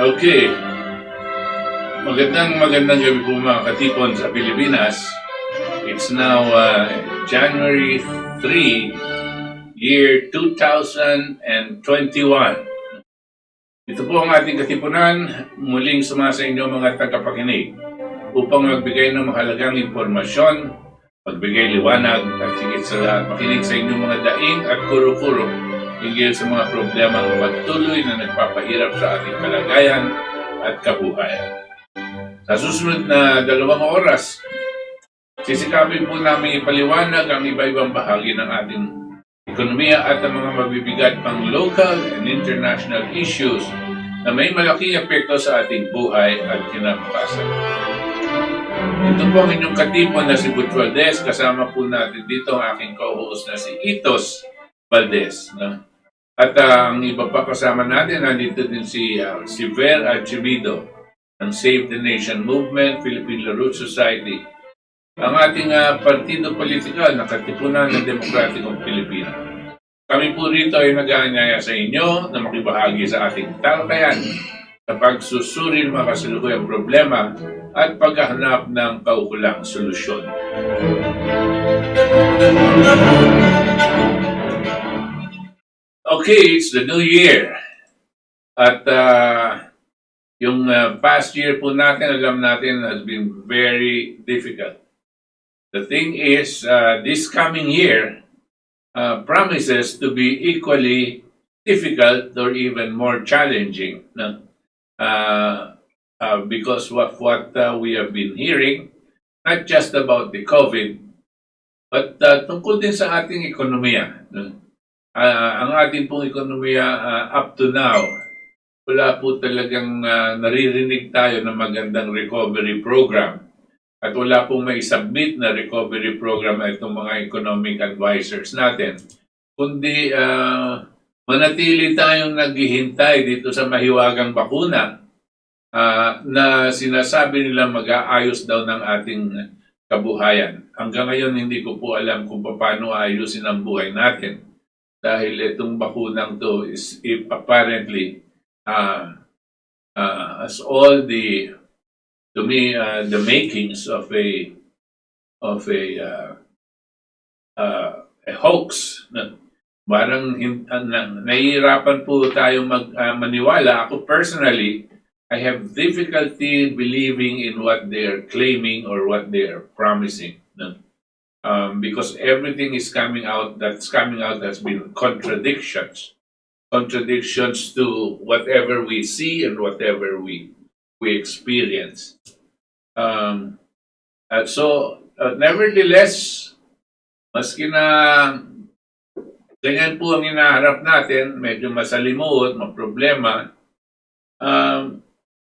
Okay. Magandang gabi po mga katipon sa Pilipinas. It's now January 3, year 2021. Ito po ang ating katipunan, muling sumasa inyo mga tagapakinig upang magbigay ng mahalagang impormasyon, magbigay liwanag at higit sa lahat makinig sa inyong mga daing at kuro-kuro hinggil sa mga problemang patuloy na nagpapahirap sa ating kalagayan at kabuhayan. Sa susunod na 2 oras, sisikapin po namin ipaliwanag ang iba-ibang bahagi ng ating ekonomiya at ang mga mabibigat pang local and international issues na may malaking epekto sa ating buhay at kinabukasan. Ito po ang inyong katipon na si Butch Valdes. Kasama po natin dito ang aking co-host na si Valdes. No? At ang iba pa kasama natin, nandito din si Ver Archivido ng Save the Nation Movement, Philippine LaRouche Society, ang ating partido politikal na Katipunan ng Demokratikong Pilipino. Kami po rito ay nag-aanyaya sa inyo na makibahagi sa ating talakayan sa pagsusuri ng mga kasalukuyang problema at paghahanap ng kaukulang solusyon. Okay, it's the new year. At yung past year po natin, alam natin, has been very difficult. The thing is, this coming year promises to be equally difficult or even more challenging. No? Because of what we have been hearing, not just about the COVID, but tungkol din sa ating ekonomiya. No? Ang ating pong ekonomiya up to now, wala po talagang naririnig tayo ng magandang recovery program. At wala pong may submit na recovery program na itong mga economic advisors natin. Kundi manatili tayong naghihintay dito sa mahiwagang bakuna na sinasabi nila mag-aayos daw ng ating kabuhayan. Hanggang ngayon hindi ko po alam kung paano ayusin ang buhay natin. Dahil itong bakunang to is apparently as all the makings of a hoax. Parang nahihirapan po tayong maniwala. Ako personally, I have difficulty believing in what they're claiming or what they're promising. Because everything is coming out has been contradictions to whatever we see and whatever we experience. Nevertheless, maski na ganyan po ang hinaharap natin, medyo masalimuot, problema,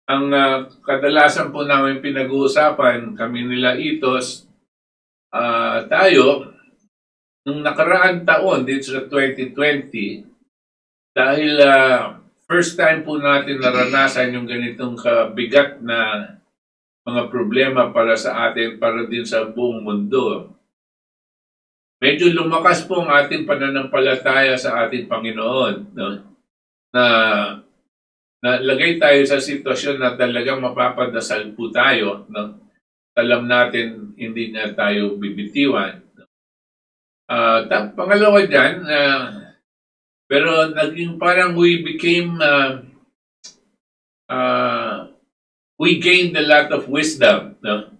ang kadalasan po namin pinag-uusapan, kami nila Itos, tayo, nung nakaraan taon, dito sa 2020, dahil first time po natin naranasan yung ganitong kabigat na mga problema para sa atin, para din sa buong mundo. Medyo lumakas po ang ating pananampalataya sa ating Panginoon. No? Na lagay tayo sa sitwasyon na talagang mapapadasal po tayo. No? Alam natin, hindi na tayo bibitiwan. Pangalawa dyan, pero naging parang we gained a lot of wisdom. No?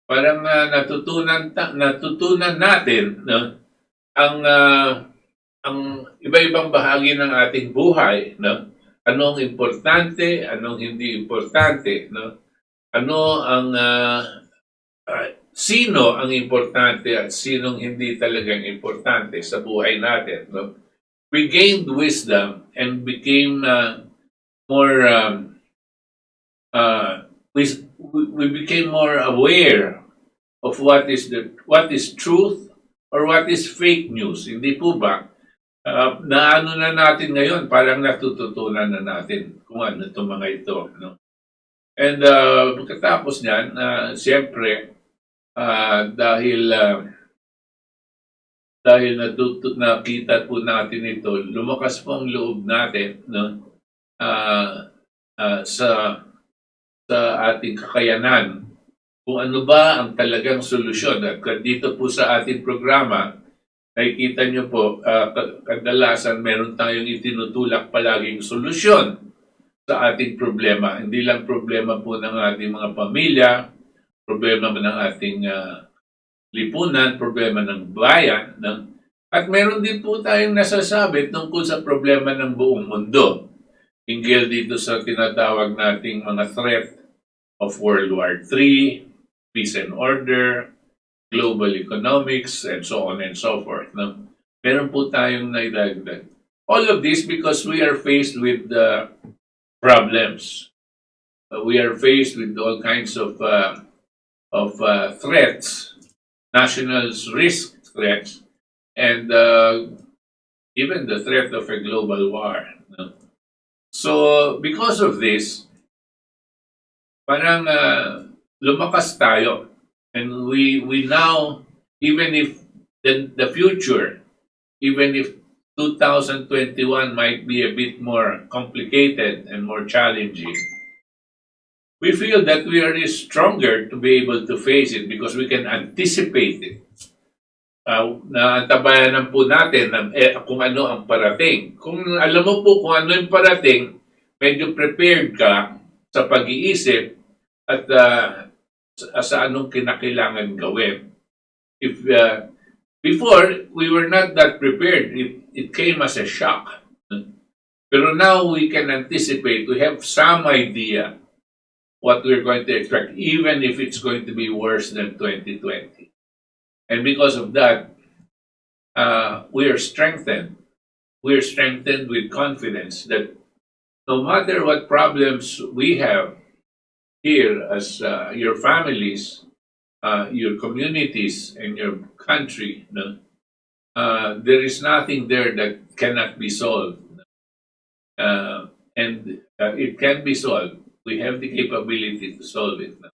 Parang natutunan natin, no? ang iba-ibang bahagi ng ating buhay. No? Anong importante, anong hindi importante. No? Ano ang sino ang importante at sinong hindi talagang importante sa buhay natin. No? We gained wisdom and became we became more aware of what is truth or what is fake news. Hindi po ba? Naano na natin ngayon, parang natututunan na natin kung ano itong mga ito. No? And pagkatapos niyan, siyempre, dahil nakita po natin ito, lumakas po ang loob natin, no? sa ating kakayanan kung ano ba ang talagang solusyon. At dito po sa ating programa, nakikita nyo po, kadalasan meron tayong itinutulak palaging solusyon sa ating problema. Hindi lang problema po ng ating mga pamilya, problema ng ating lipunan, problema ng bayan. At meron din po tayong nasasabi tungkol sa problema ng buong mundo. Hinggil dito sa tinatawag nating mga threat of World War III, peace and order, global economics, and so on and so forth. No? Meron po tayong naidagdag. All of this because we are faced with problems. We are faced with all kinds of threats, national risk threats, and even the threat of a global war. No? So, because of this, parang lumakas tayo. And we now, even if the future, even if 2021 might be a bit more complicated and more challenging, we feel that we are stronger to be able to face it because we can anticipate it. Natabayanan po natin kung ano ang parating. Kung alam mo po kung ano yung parating, medyo prepared ka sa pag-iisip at sa anong kinakailangan gawin. If before, we were not that prepared. It came as a shock. Pero now we can anticipate. We have some idea what we're going to expect, even if it's going to be worse than 2020. And because of that, we are strengthened. We are strengthened with confidence that no matter what problems we have here as your families, your communities, and your country, no, there is nothing there that cannot be solved. And it can be solved. We have the capability to solve it. No?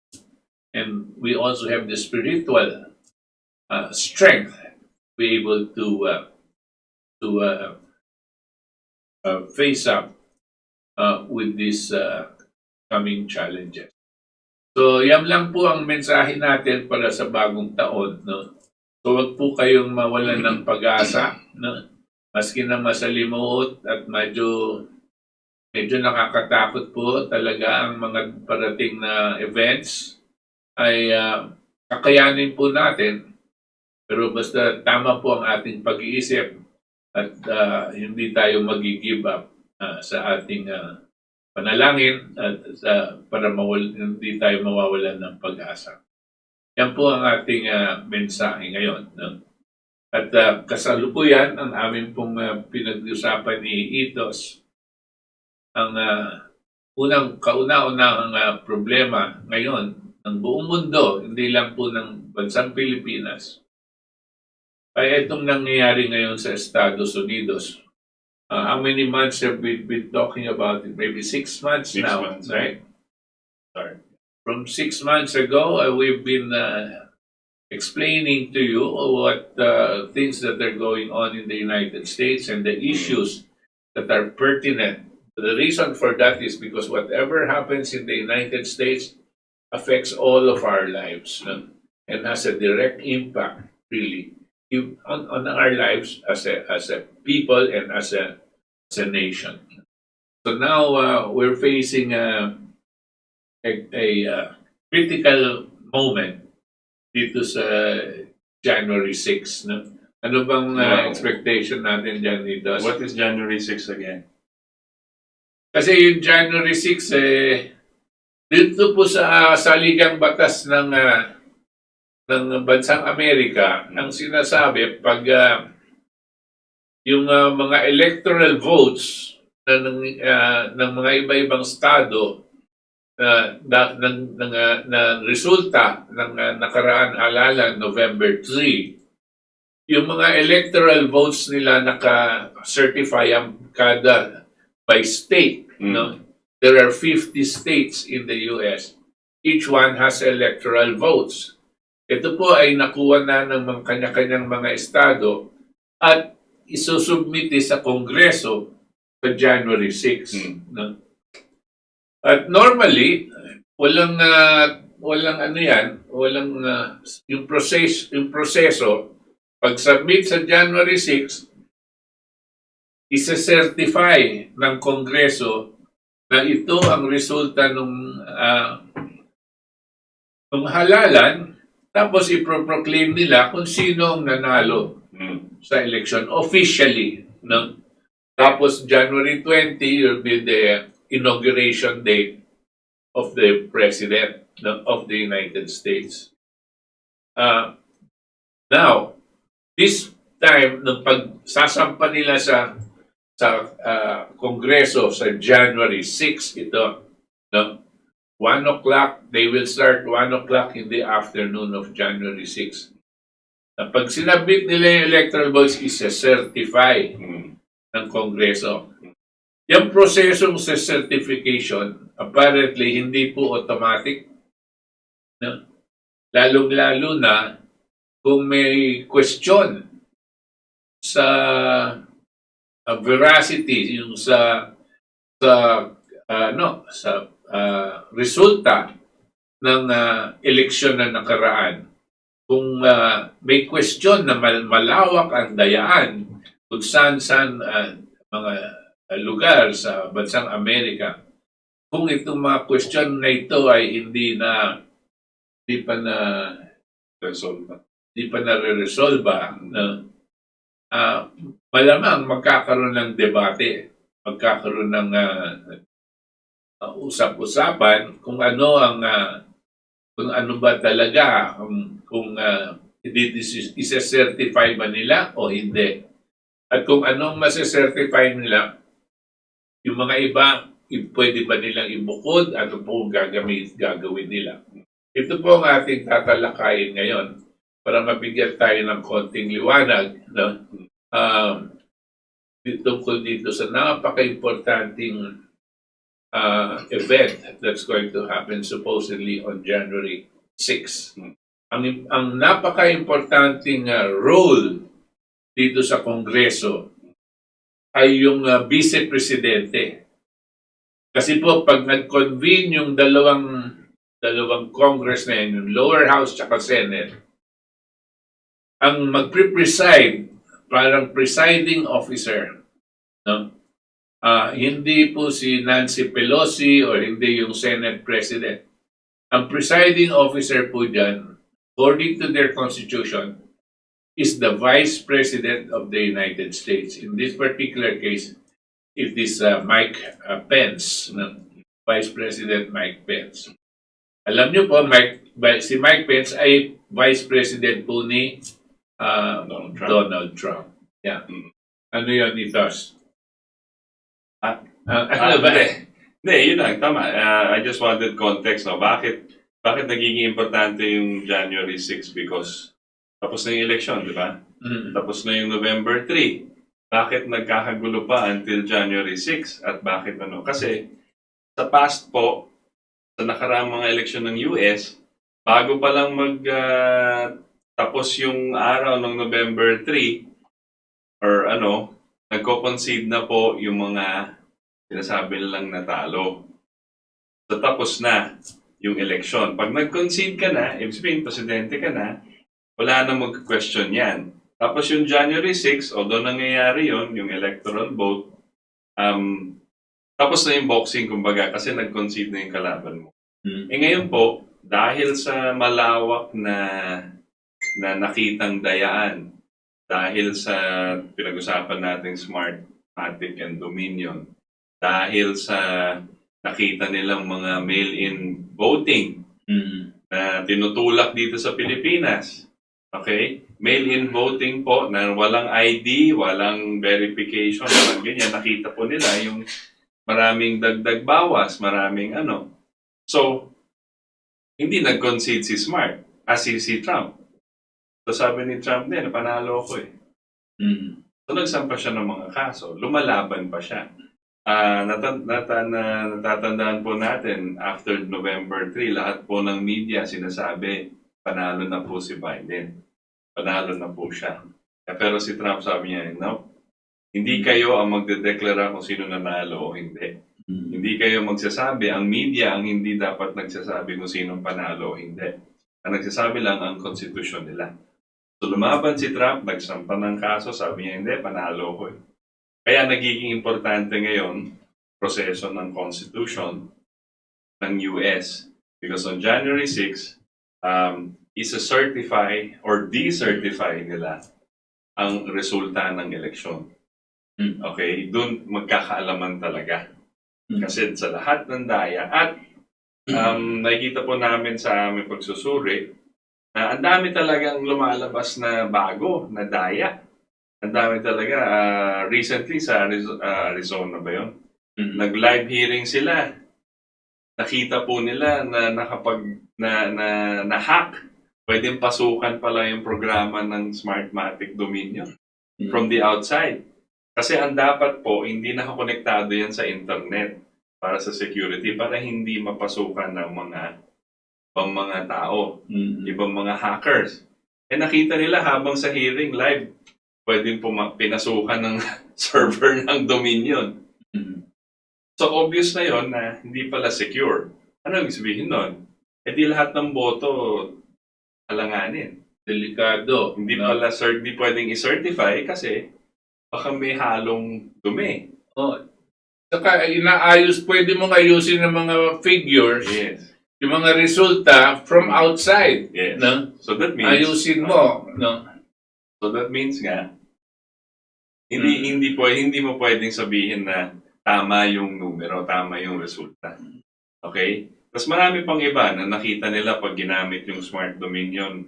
And we also have the spiritual strength to be able to face up with these coming challenges. So, yan lang po ang mensahe natin para sa bagong taon. No? So, wag po kayong mawalan ng pag-asa. No? Maski na masalimuot at medyo nakakatakot po talaga ang mga parating na events, ay kakayanin po natin. Pero basta tama po ang ating pag-iisip at hindi tayo mag-give up sa ating panalangin at para hindi tayo mawawalan ng pag-asa. Yan po ang ating mensahe ngayon. No? At kasalukuyan ang aming pong pinag-usapan ni Itos. Ang kauna-unahang problema ngayon ng buong mundo, hindi lang po ng bansang Pilipinas, ay itong nangyayari ngayon sa Estados Unidos. How many months have we been talking about it? Maybe 6 months now, months, right? Sorry. From 6 months ago, we've been explaining to you what things that are going on in the United States and the issues that are pertinent. The reason for that is because whatever happens in the United States affects all of our lives, no? And has a direct impact, really, on our lives as a people and as a nation. So now we're facing a critical moment dito sa January 6. No? Ano bang expectation natin dyan, Nidos? What is January 6 again? Kasi yung January 6, dito po sa saligang batas ng bansang Amerika, ang sinasabi, pag yung mga electoral votes ng mga iba-ibang estado na resulta ng nakaraan halalan November 3, yung mga electoral votes nila naka-certify ang kada by state. No? There are 50 states in the US. Each one has electoral votes. Ito po ay nakuha na ng mga kanya-kanyang mga estado at isusubmiti sa Kongreso sa January 6. No? At normally, walang ano yan, walang yung proseso pag-submit sa January 6, isa-certify ng Kongreso na ito ang resulta nung halalan, tapos iproproclaim nila kung sino ang nanalo sa election officially. No? Tapos January 20 will be the inauguration date of the President of the United States. Now, this time, nung pagsasampa nila sa Kongreso sa January 6, ito, no? 1 o'clock, they will start 1 o'clock in the afternoon of January 6. Pag sinabit nila yung electoral votes, isa-certify ng Kongreso. Yung prosesong sa certification, apparently, hindi po automatic. No? Lalong-lalo na kung may question sa veracity, yung sa resulta ng eleksyon na nakaraan. Kung may question na malawak ang dayaan kung saan mga lugar sa bansang Amerika, kung itong mga question na ito ay hindi pa na-resolve, malamang magkakaroon ng debate, magkakaroon ng usap-usapan kung ano ba talaga, kung isa-certify ba nila o hindi. At kung anong masa-certify nila, yung mga iba, pwede ba nilang ibukod, ano po gagawin nila. Ito po ang ating tatalakayin ngayon para mabigyan tayo ng konting liwanag, no? Tungkol dito sa napaka-importanting event that's going to happen supposedly on January 6. Ang napaka-importanting role dito sa Kongreso ay yung vice-presidente. Kasi po, pag nag-convene yung dalawang Congress na yun, yung lower house at Senate, ang magpre-preside, parang presiding officer, no? Hindi po si Nancy Pelosi o hindi yung Senate President. Ang presiding officer po dyan, according to their constitution, is the Vice President of the United States. In this particular case, it is Mike Pence, no? Vice President Mike Pence. Alam niyo po, si Mike Pence ay Vice President po ni Donald Trump. Yeah. Ano yun, Itos? Ano ba? Hindi, yun lang, tama. I just wanted context, no? Bakit nagiging importante yung January 6? Because tapos na yung election, di ba? Tapos na yung November 3. Bakit nagkakagulo pa until January 6? At bakit ano? Kasi sa past po, sa nakaraang mga eleksyon ng US, bago pa lang tapos yung araw ng November 3, or nagko-concede na po yung mga sinasabi nilang natalo. So tapos na yung election. Pag nag-concede ka na, ibig sabihin, presidente ka na, wala na mag-question yan. Tapos yung January 6, although nangyayari yon yung electoral vote, tapos na yung boxing, kumbaga, kasi nag-concede na yung kalaban mo. Ngayon po, dahil sa malawak na nakitang dayaan, dahil sa pinag-usapan nating smart, matic, and dominion, dahil sa nakita nilang mga mail-in voting na tinutulak dito sa Pilipinas. Okay? Mail-in voting po na walang ID, walang verification, walang ganyan. Nakita po nila yung maraming dagdag bawas, maraming So, hindi nag-concede si si Trump. So sabi ni Trump din, panalo ko eh. So nagsampa siya ng mga kaso, lumalaban pa siya. Natatandaan po natin, after November 3, lahat po ng media sinasabi, panalo na po si Biden. Panalo na po siya. Pero si Trump sabi niya, no, hindi kayo ang magdedeklara kung sino nanalo o hindi. Hindi kayo magsasabi, ang media ang hindi dapat nagsasabi kung sinong panalo o hindi. Ang nagsasabi lang ang konstitusyon nila. So lumaban si Trump, nagsampa ng kaso, sabi niya hindi, panalo ko eh. Kaya nagiging importante ngayon, proseso ng Constitution ng US. Because on January 6, isa-certify or decertify nila ang resulta ng eleksyon. Okay? Doon magkakaalaman talaga. Kasi sa lahat ng daya at nakikita po namin sa aming pagsusuri na ang dami talagang lumalabas na bago, na daya. Ang dami talaga. Recently sa Arizona ba yun? Nag-live hearing sila. Nakita po nila na na-hack. Pwedeng pasukan pala yung programa ng Smartmatic Dominion from the outside. Kasi ang dapat po, hindi nakakonektado yan sa internet para sa security, para hindi mapasukan ng ibang mga tao, ibang mga hackers. Nakita nila habang sa hearing live, pwedeng pinasukan ng server ng Dominion. So obvious na yon na hindi pala secure. Ano ibig sabihin nun? Di lahat ng boto alanganin. Delikado. Hindi pala hindi pwedeng i-certify kasi baka may halong dumi. Saka pwede mong ayusin ng mga figures, Yes. yung mga resulta from outside. Yes. No? So that means Ayusin mo. No? So that means nga hindi mo pwedeng sabihin na tama yung numero, tama yung resulta. Okay? Mas marami pang iba na nakita nila pag ginamit yung Smart Dominion.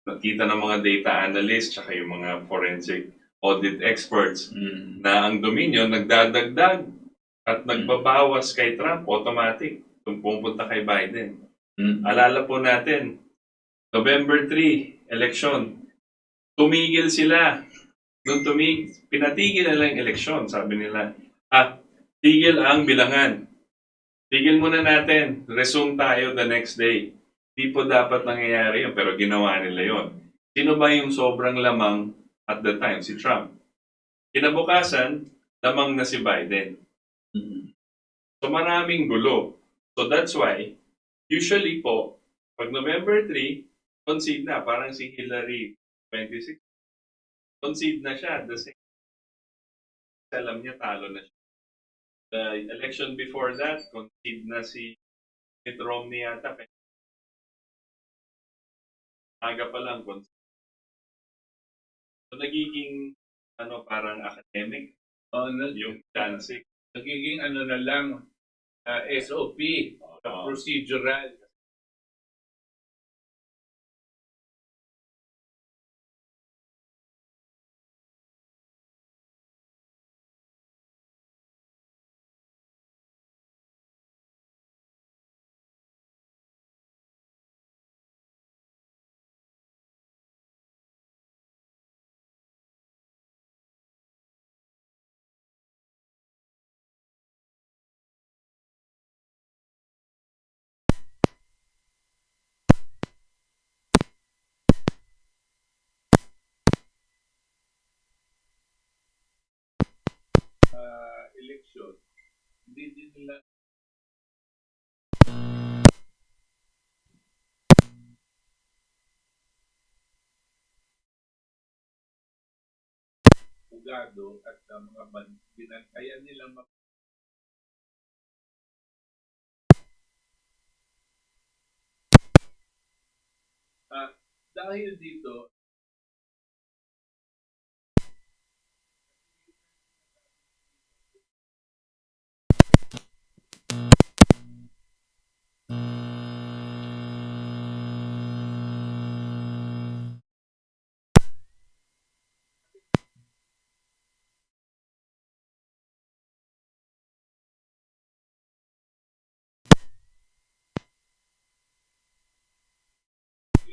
Nakita ng mga data analysts tsaka yung mga forensic audit experts na ang Dominion nagdadagdag at nagbabawas kay Trump automatic kung pupunta kay Biden. Alala po natin, November 3, election, tumigil sila. Pinatigil nila yung eleksyon, sabi nila. Tigil ang bilangan. Tigil muna natin. Resume tayo the next day. Di po dapat nangyayari yun, pero ginawa nila yon. Sino ba yung sobrang lamang at the time? Si Trump. Kinabukasan, lamang na si Biden. So maraming gulo. So that's why, usually po, pag November 3, concede na. Parang si Hillary 26. Concede na siya. Alam niya, talo na siya. The election before that, concede na si Mitt Romney yata. Aga pa lang, concede. So, nagiging, parang academic. Yung chance. Nagiging na lang, SOP, procedural. Election, hindi din nila ugado at mga binantayan nilang dahil dito,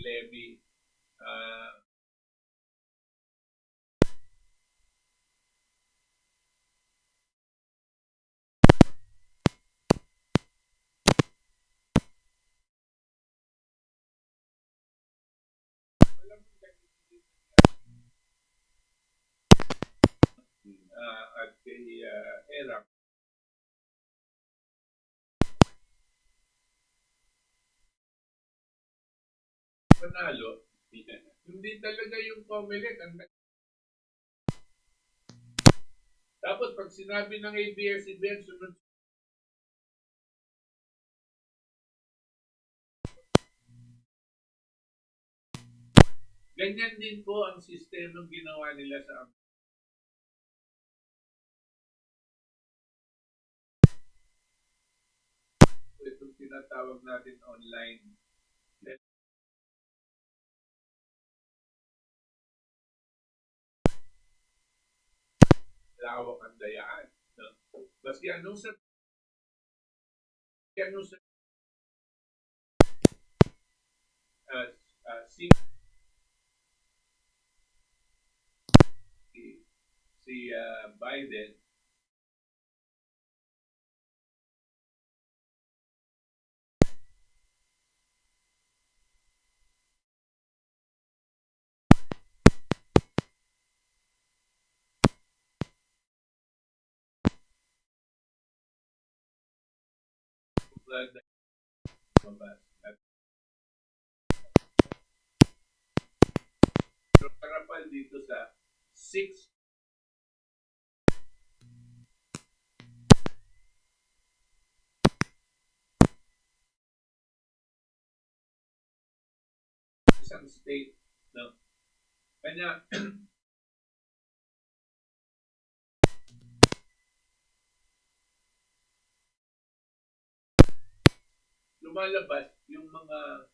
levy, at kay ERA panalo, hindi talaga yung COMELEC. Tapos pag sinabi ng ABS-CBN, sunod. Ganyan din po ang sistemang ginawa nila sa itong tinatawag natin online. Lawak ang dayaan. No? Basta anong sa si Biden, pero karapal dito sa 6 isang state, no? Kanya lumalabas yung mga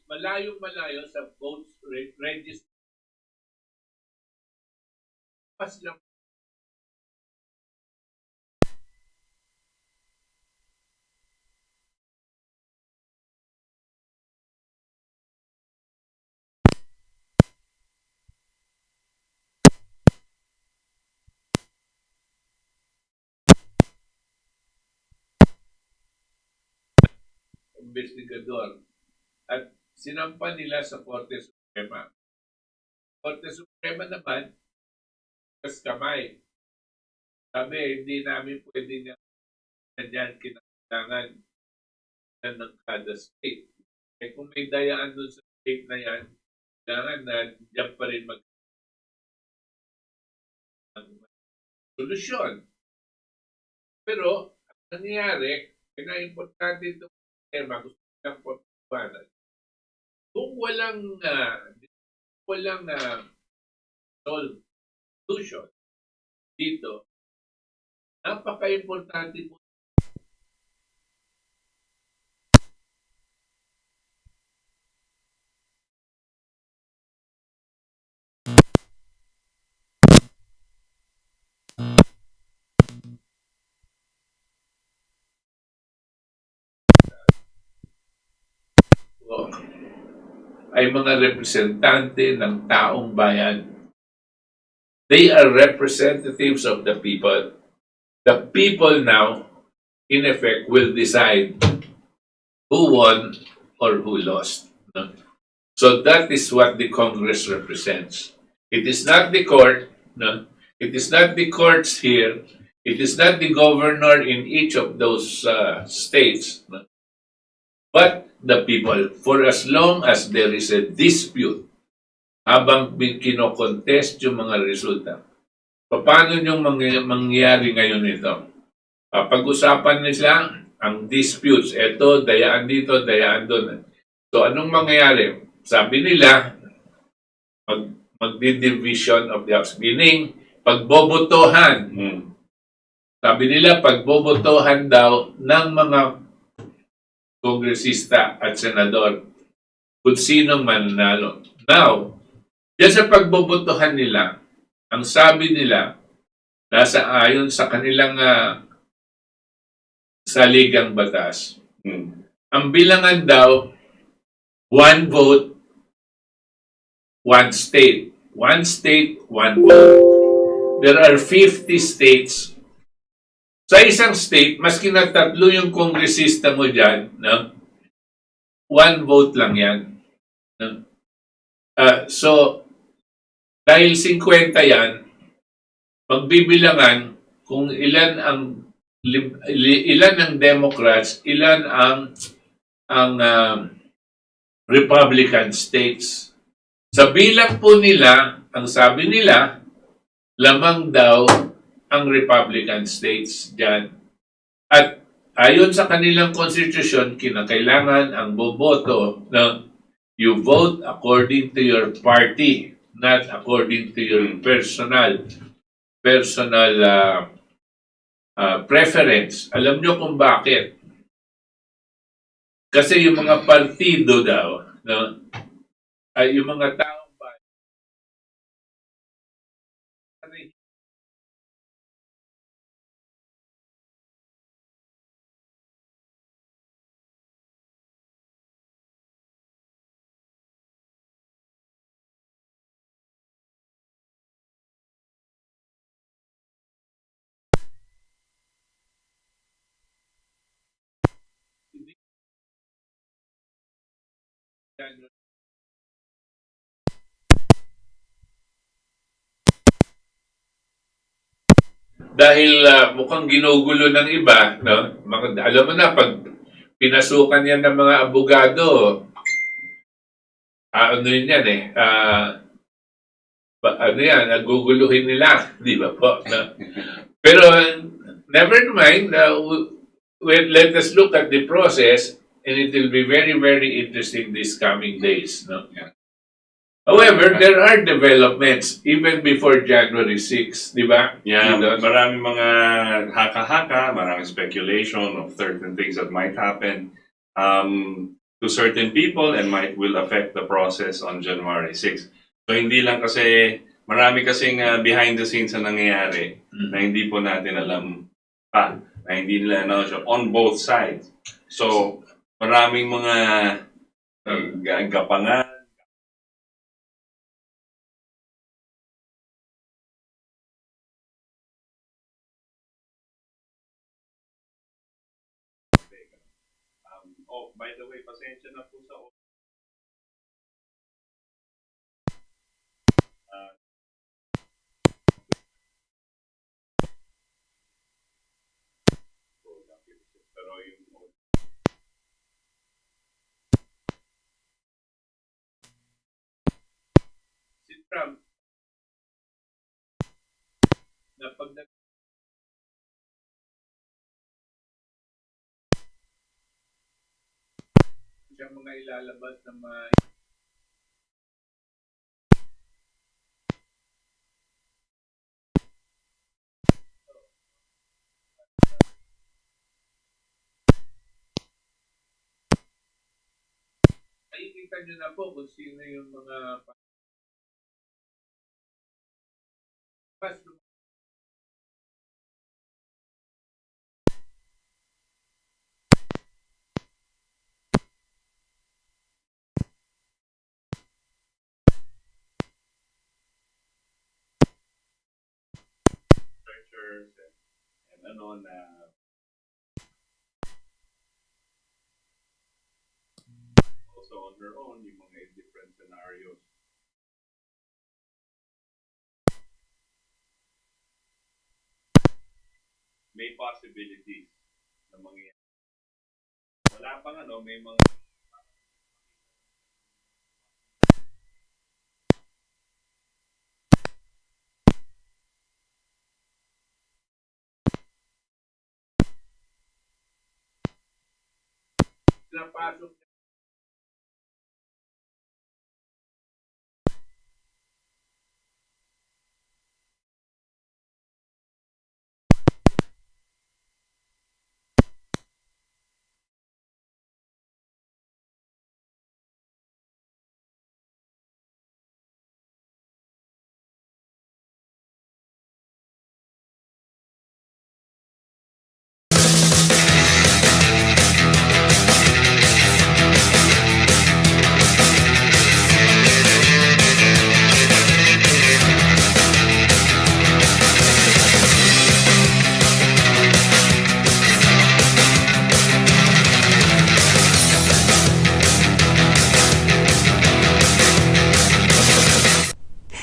malayo-malayo sa votes register. Pas lang investigador at sinampa nila sa Korte Suprema. Korte Suprema naman, kas kamay. Sabi, hindi namin pwede nga yan kinakailangan ng kada state. Eh kung may dayaan doon sa state na yan, kailangan na diyan pa rin mag solusyon. Pero, ang nangyayari, importante itong tema, gusto lang po pagpapanan. Kung walang solution dito, napaka-importante po ay mga representante ng taong bayan. They are representatives of the people. The people now, in effect, will decide who won or who lost. No? So that is what the Congress represents. It is not the court. No? It is not the courts here. It is not the governor in each of those states. No? But the people, for as long as there is a dispute, habang kino-contest yung mga resulta, paano yung mangyayari ngayon ito? Pag-usapan nila ang disputes, eto, dayaan dito, dayaan doon. So anong mangyayari? Sabi nila, mag-division of the House, meaning pagbobotohan. Sabi nila, pagbobotohan daw ng mga kongresista at senador kung sino mananalo. Now, diyan sa pagbobotohan nila, ang sabi nila, nasa ayon sa kanilang saligang batas. Ang bilangan daw, one vote, one state. One state, one vote. There are 50 states. Sa isang state, maski na tatlo yung kongresista mo dyan, no? One vote lang yan. No? So, dahil 50 yan, magbibilangan kung ilan ang Democrats, ilan ang Republican states. Sa bilang po nila, ang sabi nila, lamang daw ang Republican states dyan. At ayon sa kanilang constitution, kinakailangan ang boboto na you vote according to your party, not according to your personal preference. Alam nyo kung bakit? Kasi yung mga partido daw, no, ay yung mga taong bayan, dahil mukhang ginugulo ng iba, no? Alam mo na, pag pinasukan yan ng mga abogado, ano yun yan ano yan, naguguluhin nila, di ba po? No? Pero never mind, let us look at the process and it will be very, very interesting these coming days. No? Yeah. However, there are developments even before January 6, di ba? Yeah, maraming mga haka-haka, maraming speculation of certain things that might happen to certain people and will affect the process on January 6. So hindi lang kasi, marami kasing behind the scenes na nangyayari na hindi po natin alam pa, na hindi nila on both sides. So maraming mga gapangan, oh, by the way, pasensya na po sa pero yung si Trump na pag siya mga ilalabas na nakikita nyo na po kung sino yung mga structures and ano na also on her own yung mga different scenarios. May possibilities na mangyayari. Wala pang may mga napasok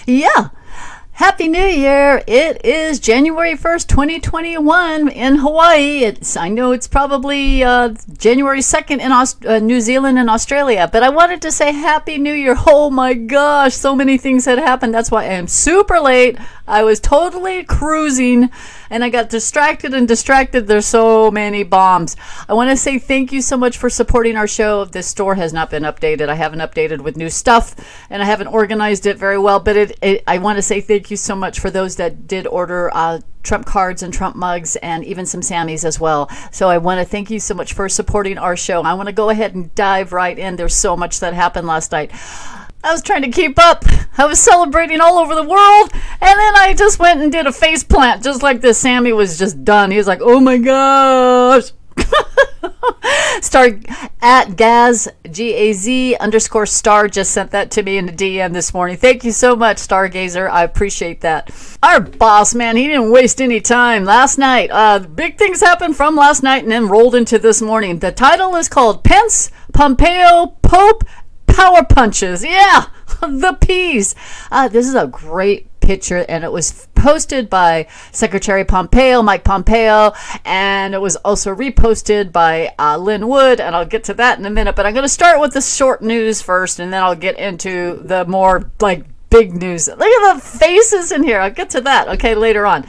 Yeah. Happy New Year! It is January 1st, 2021 in Hawaii. I know it's probably January 2nd in New Zealand and Australia, but I wanted to say Happy New Year. Oh my gosh, so many things had happened. That's why I am super late. I was totally cruising and I got distracted. There's so many bombs. I want to say thank you so much for supporting our show. This store has not been updated. I haven't updated with new stuff and I haven't organized it very well, but I want to say thank you so much for those that did order Trump cards and Trump mugs and even some Sammys as well. So I want to thank you so much for supporting our show. I want to go ahead and dive right in. There's so much that happened last night. I was trying to keep up. I was celebrating all over the world, and then I just went and did a face plant just like this. Sammy was just done. He was like, oh my gosh. Star at Gaz GAZ _star just sent that to me in the DM this morning. Thank you so much, Stargazer. I appreciate that. Our boss, man, he didn't waste any time last night. Big things happened from last night and then rolled into this morning. The title is called Pence, Pompeo, Pope, Power Punches. Yeah, the P's. This is a great picture, and it was posted by Secretary Pompeo, Mike Pompeo, and it was also reposted by Lynn Wood, and I'll get to that in a minute, but I'm going to start with the short news first, and then I'll get into the more, big news. Look at the faces in here. I'll get to that, okay, later on.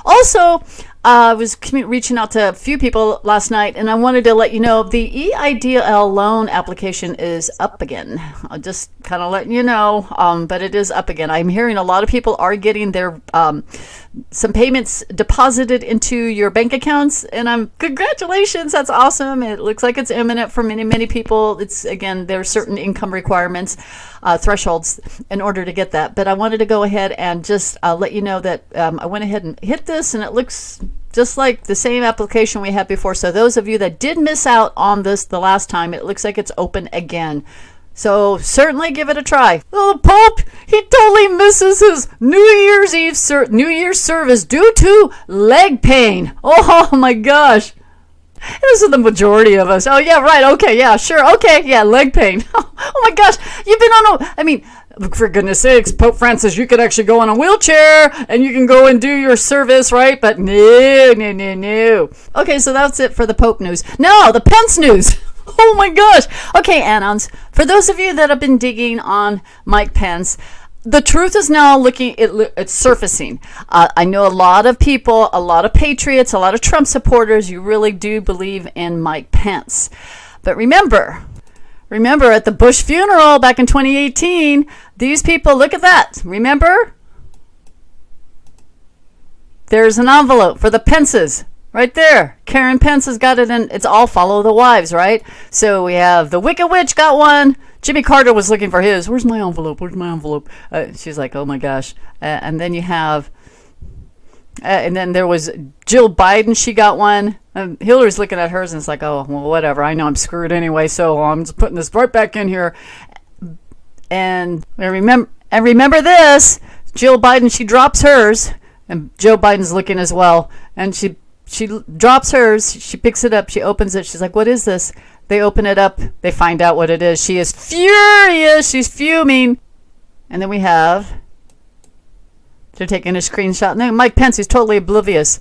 Also, I was reaching out to a few people last night, and I wanted to let you know the EIDL loan application is up again. I'll just kind of letting you know, but it is up again. I'm hearing a lot of people are getting their some payments deposited into your bank accounts, and congratulations, that's awesome. It looks like it's imminent for many people. It's, again, there are certain income requirements, thresholds in order to get that. But I wanted to go ahead and just let you know that I went ahead and hit this, and it looks just like the same application we had before. So those of you that did miss out on this the last time, it looks like it's open again. So certainly give it a try. Oh, the Pope, he totally misses his New Year's Eve New Year's service due to leg pain. Oh my gosh. This is the majority of us. Oh yeah, right. Okay, yeah, sure. Okay, yeah, leg pain. Oh my gosh. You've been on for goodness sakes, Pope Francis, you could actually go on a wheelchair and you can go and do your service, right? But no. Okay, so that's it for the Pope news. No, the Pence news. Oh my gosh. Okay, Anons, for those of you that have been digging on Mike Pence, the truth is now it's surfacing. I know a lot of people, a lot of patriots, a lot of Trump supporters, you really do believe in Mike Pence. But remember at the Bush funeral back in 2018, these people, look at that. Remember? There's an envelope for the Pences. Right there. Karen Pence has got it in. It's all follow the wives, right? So we have the Wicked Witch got one. Jimmy Carter was looking for his. Where's my envelope? She's like, oh my gosh. And then you have, and then there was Jill Biden. She got one. Hillary's looking at hers and it's like, oh, well, whatever. I know I'm screwed anyway, so I'm just putting this right back in here. And remember this. Jill Biden, she drops hers. And Joe Biden's looking as well. And she drops hers, she picks it up, she opens it, she's like, what is this? They open it up, they find out what it is. She is furious, she's fuming. And then they're taking a screenshot. And then Mike Pence is totally oblivious.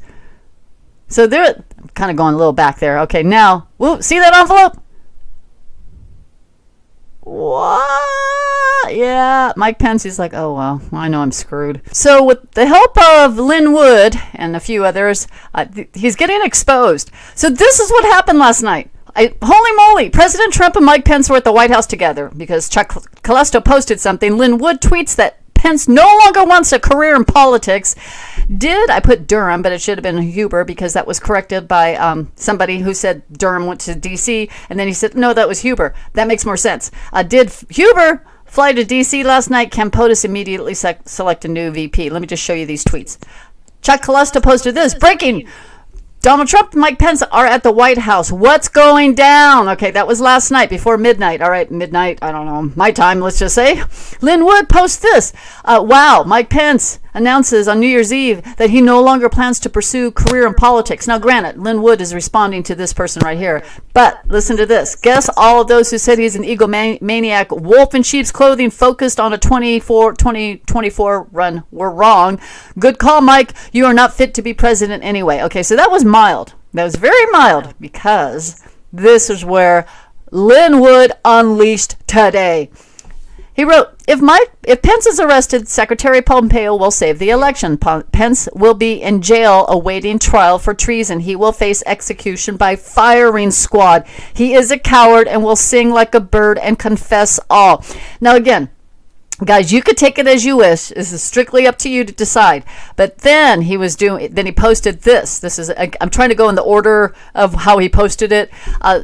So they're kind of going a little back there. Okay, now, whoa, see that envelope? What? Yeah, Mike Pence is like, oh, well, I know I'm screwed. So with the help of Lynn Wood and a few others, he's getting exposed. So this is what happened last night. Holy moly, President Trump and Mike Pence were at the White House together because Chuck Callesto posted something. Lynn Wood tweets that Pence no longer wants a career in politics. I put Durham, but it should have been Huber because that was corrected by somebody who said Durham went to D.C. And then he said, no, that was Huber. That makes more sense. Did Huber fly to D.C. last night? Can POTUS immediately select a new VP? Let me just show you these tweets. Chuck Callesto posted this. Breaking. Donald Trump and Mike Pence are at the White House. What's going down? Okay, that was last night before midnight. All right, midnight, I don't know, my time, let's just say. Lynn Wood posts this. Wow, Mike Pence announces on New Year's Eve that he no longer plans to pursue career in politics. Now, granted, Lynn Wood is responding to this person right here. But listen to this. Guess all of those who said he's an egomaniac, wolf in sheep's clothing, focused on a 2024 run were wrong. Good call, Mike. You are not fit to be president anyway. Okay, so that was mild. That was very mild, because this is where Lynn Wood unleashed today. He wrote, if Pence is arrested, Secretary Pompeo will save the election. Pence will be in jail awaiting trial for treason. He will face execution by firing squad. He is a coward and will sing like a bird and confess all. Now again, guys, you could take it as you wish. This is strictly up to you to decide. But then he posted this. This is, I'm trying to go in the order of how he posted it.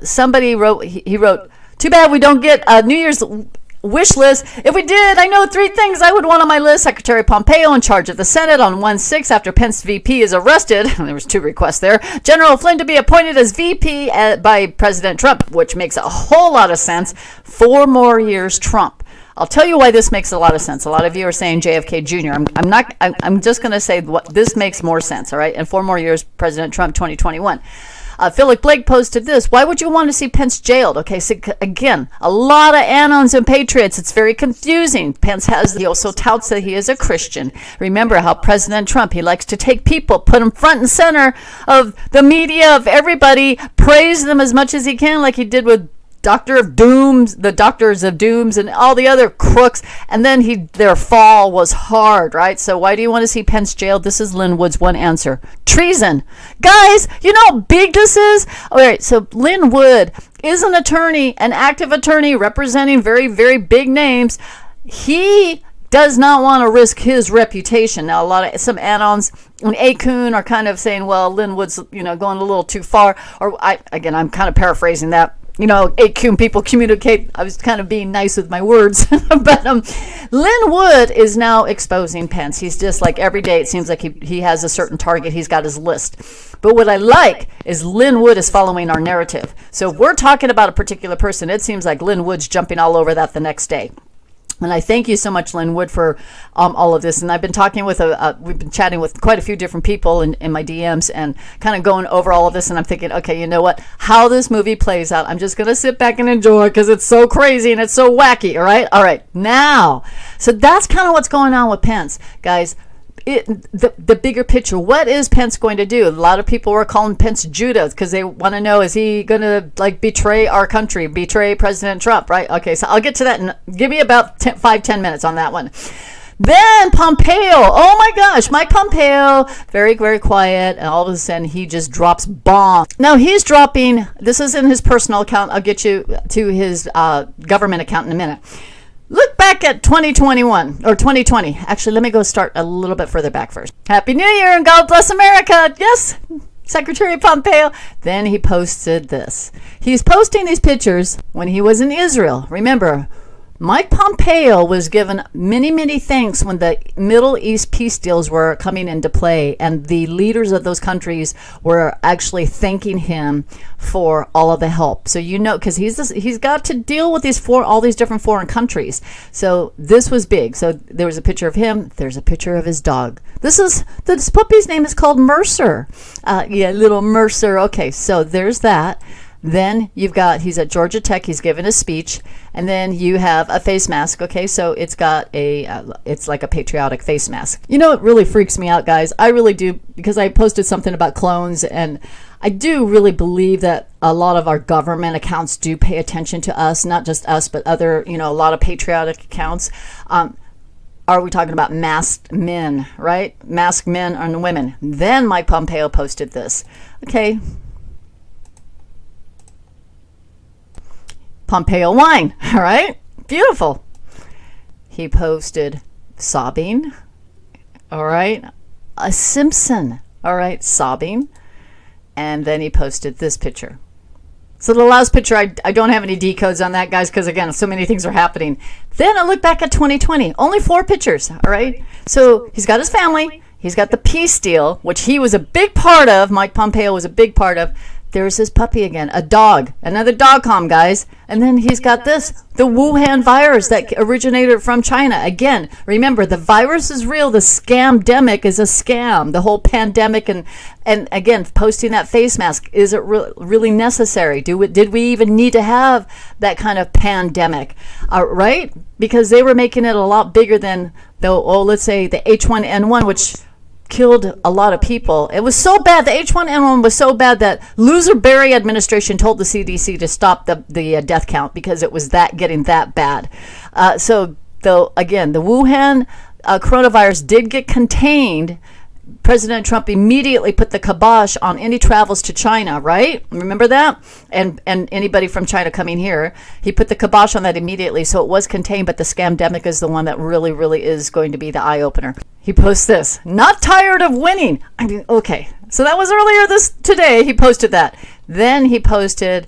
Somebody wrote, he wrote, too bad we don't get a New Year's wish list. If we did, I know 3 things I would want on my list. Secretary Pompeo in charge of the Senate on 1/6 after Pence VP is arrested. There was 2 requests there. General Flynn to be appointed as VP by President Trump, which makes a whole lot of sense. 4 more years Trump. I'll tell you why this makes a lot of sense. A lot of you are saying JFK Jr. I'm just going to say what this makes more sense. All right. And 4 more years President Trump 2021. Philip Blake posted this. Why would you want to see Pence jailed? Okay, so again, a lot of anons and patriots. It's very confusing. He also touts that he is a Christian. Remember how President Trump, he likes to take people, put them front and center of the media, of everybody, praise them as much as he can, like he did with the Doctors of Dooms and all the other crooks, and then their fall was hard, right? So why do you want to see Pence jailed? This is Lynn Wood's one answer. Treason. Guys, you know how big this is? All right, so Lynn Wood is an attorney, an active attorney representing very, very big names. He does not want to risk his reputation. Now, some anons and Akun are kind of saying, well, Lynn Wood's, going a little too far. Or I'm kind of paraphrasing that. ACUM people communicate. I was kind of being nice with my words. But Lynn Wood is now exposing Pence. He's just like every day it seems like he has a certain target. He's got his list. But what I like is Lynn Wood is following our narrative. So if we're talking about a particular person, it seems like Lynn Wood's jumping all over that the next day. And I thank you so much, Lynn Wood, for all of this. And I've been talking with we've been chatting with quite a few different people in my DMs and kind of going over all of this. And I'm thinking, okay, you know what? How this movie plays out, I'm just going to sit back and enjoy because it's so crazy and it's so wacky. All right. All right. Now, so that's kind of what's going on with Pence, guys. The bigger picture, what is Pence going to do? A lot of people were calling Pence Judas because they want to know, is he going to betray our country, betray President Trump, right? Okay, so I'll get to that and give me about 5-10 minutes on that one. Then Pompeo, oh my gosh, Mike Pompeo, very, very quiet, and all of a sudden he just drops bombs. Now he's dropping, this is in his personal account, I'll get you to his government account in a minute. Look back at 2021 or 2020. Actually, let me go start a little bit further back first. Happy New Year and God bless America. Yes, Secretary Pompeo. Then he posted this. He's posting these pictures when he was in Israel. Remember, Mike Pompeo was given many, many thanks when the Middle East peace deals were coming into play, and the leaders of those countries were actually thanking him for all of the help. So because he's got to deal with all these different foreign countries. So this was big. So there was a picture of him. There's a picture of his dog. This puppy's name is called Mercer. Little Mercer. Okay, so there's that. Then he's at Georgia Tech, he's given a speech, and then you have a face mask, okay? So it's got it's like a patriotic face mask. It really freaks me out, guys. I really do, because I posted something about clones, and I do really believe that a lot of our government accounts do pay attention to us, not just us, but other, a lot of patriotic accounts. Are we talking about masked men, right? Masked men and women. Then Mike Pompeo posted this, okay? Pompeo wine, all right? Beautiful. He posted sobbing, all right? A Simpson, all right? Sobbing. And then he posted this picture. So the last picture, I don't have any decodes on that, guys, because, again, so many things are happening. Then I look back at 2020. Only 4 pictures, all right? So he's got his family. He's got the peace deal, which he was a big part of. Mike Pompeo was a big part of. There's his puppy again, a dog, another dog calm, guys. And then he's got this, the Wuhan virus that originated from China. Again, remember, the virus is real. The scamdemic is a scam. The whole pandemic and again, posting that face mask, is it really necessary? Did we even need to have that kind of pandemic? Right? Because they were making it a lot bigger than, let's say the H1N1, which killed a lot of people. It was so bad. The H1N1 was so bad that loser Barry administration told the CDC to stop the death count because it was getting that bad. So again, the Wuhan coronavirus did get contained. President Trump immediately put the kibosh on any travels to China, right? Remember that? And anybody from China coming here, he put the kibosh on that immediately. So it was contained, but the scamdemic is the one that really, really is going to be the eye-opener. He posts this, not tired of winning. I mean, okay. So that was earlier today. He posted that. Then he posted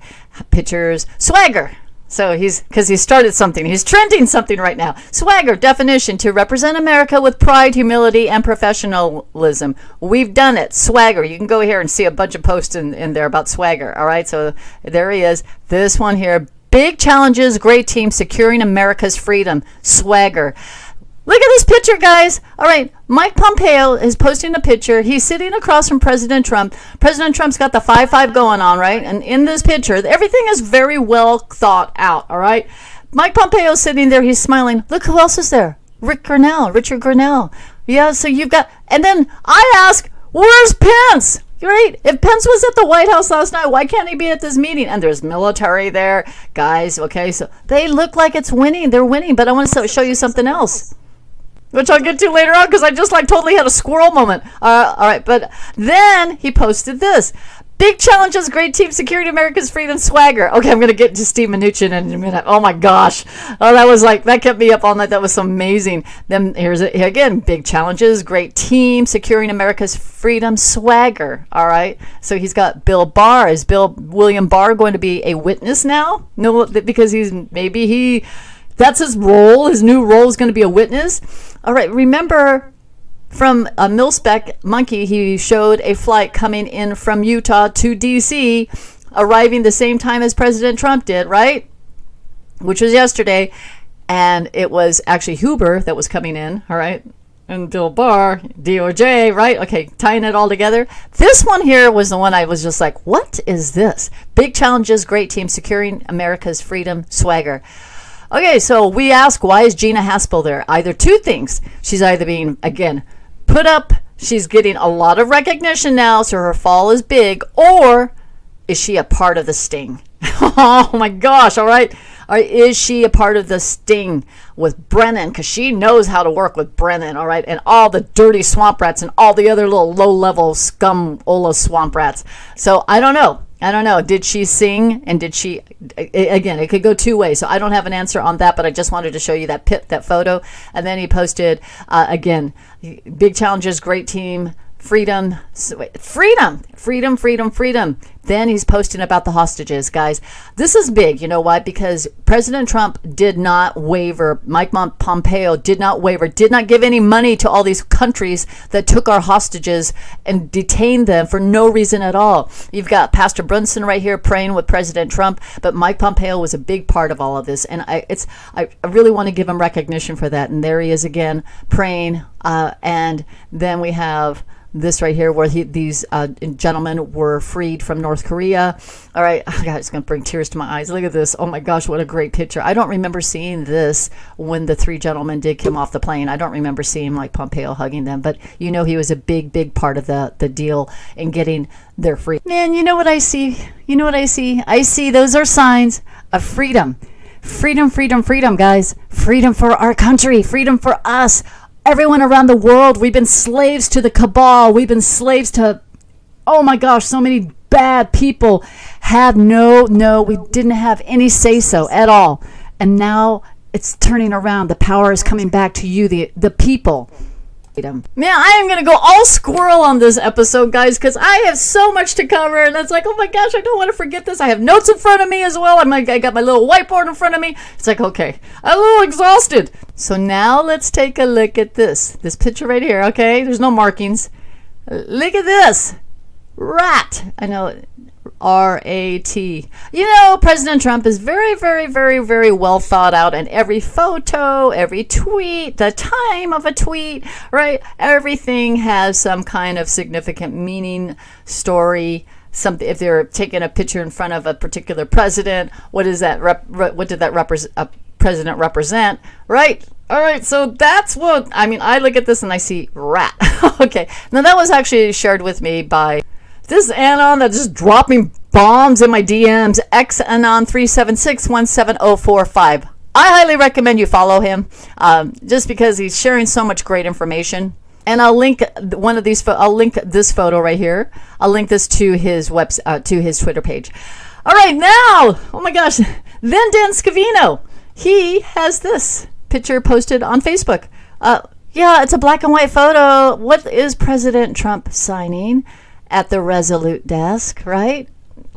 pictures, swagger. So because he started something. He's trending something right now. Swagger, definition, to represent America with pride, humility, and professionalism. We've done it. Swagger. You can go here and see a bunch of posts in there about swagger. All right, so there he is. This one here. Big challenges, great team, securing America's freedom. Swagger. Look at this picture, guys. All right, Mike Pompeo is posting a picture. He's sitting across from President Trump. President Trump's got the 5-5 going on, right? And in this picture, everything is very well thought out, all right? Mike Pompeo's sitting there. He's smiling. Look who else is there. Richard Grenell. Yeah, so you've got... And then I ask, where's Pence? Right? If Pence was at the White House last night, why can't he be at this meeting? And there's military there. Guys, okay, so they look like it's winning. They're winning, but I want to show you something else, which I'll get to later on because I just totally had a squirrel moment. All right, but then he posted this. Big challenges, great team, security, America's freedom, swagger. Okay, I'm going to get to Steve Mnuchin in a minute. Oh my gosh. Oh, that kept me up all night. That was so amazing. Then here's it again. Big challenges, great team, securing America's freedom, swagger. All right. So he's got Bill Barr. Is William Barr going to be a witness now? No, because that's his role. His new role is going to be a witness. All right. Remember from a mil-spec monkey, he showed a flight coming in from Utah to D.C., arriving the same time as President Trump did, right? Which was yesterday. And it was actually Huber that was coming in, all right? And Bill Barr, DOJ, right? Okay, tying it all together. This one here was the one I was just like, what is this? Big challenges, great team, securing America's freedom, swagger. Okay, so we ask, why is Gina Haspel there? Either two things. She's either being, again, put up, she's getting a lot of recognition now, so her fall is big, or is she a part of the sting? Oh my gosh, all right. Or is she a part of the sting with Brennan? Because she knows how to work with Brennan, all right? And all the dirty swamp rats and all the other little low-level scum Ola swamp rats. So I don't know. Did she sing? And did she, again, it could go two ways. So I don't have an answer on that, but I just wanted to show you that photo. And then he posted, again, big challenges, great team, freedom. Then he's posting about the hostages, guys. This is big. You know why? Because President Trump did not waver. Mike Pompeo did not waver, did not give any money to all these countries that took our hostages and detained them for no reason at all. You've got Pastor Brunson right here praying with President Trump, but Mike Pompeo was a big part of all of this. And I really want to give him recognition for that. And there he is again praying. And then we have this right here where these gentlemen were freed from North Korea. All right. Oh God, it's going to bring tears to my eyes. Look at this. Oh my gosh, what a great picture. I don't remember seeing this when the three gentlemen did come off the plane. I don't remember seeing like Pompeo hugging them, but you know he was a big part of the deal in getting their free. Man, you know what I see? I see those are signs of freedom. Freedom, guys. Freedom for our country. Freedom for us. Everyone around the world, we've been slaves to the cabal. We've been slaves to, oh my gosh, so many bad people had we didn't have any say-so at all. And now it's turning around. The power is coming back to you, the people. Man, I am going to go all squirrel on this episode, guys, because I have so much to cover, and it's like, oh my gosh, I don't want to forget this. I have notes in front of me as well. I got my little whiteboard in front of me. It's like, okay, I'm a little exhausted. So now let's take a look at this picture right here, okay? There's no markings. Look at this. Rat. I know, R-A-T. You know, President Trump is very, very, very, very well thought out, and every photo, every tweet, the time of a tweet, right? Everything has some kind of significant meaning, story, something. If they're taking a picture in front of a particular president, what is that? What did that president represent, right? All right, so that's what, I mean, I look at this and I see rat. Okay, now that was actually shared with me by this Anon that's just dropping bombs in my DMs, XAnon376170445. I highly recommend you follow him, just because he's sharing so much great information. And I'll link one of these. I'll link this photo right here. I'll link this to his to his Twitter page. All right, now, oh my gosh, then Dan Scavino, he has this picture posted on Facebook. Yeah, it's a black and white photo. What is President Trump signing at the Resolute desk, right?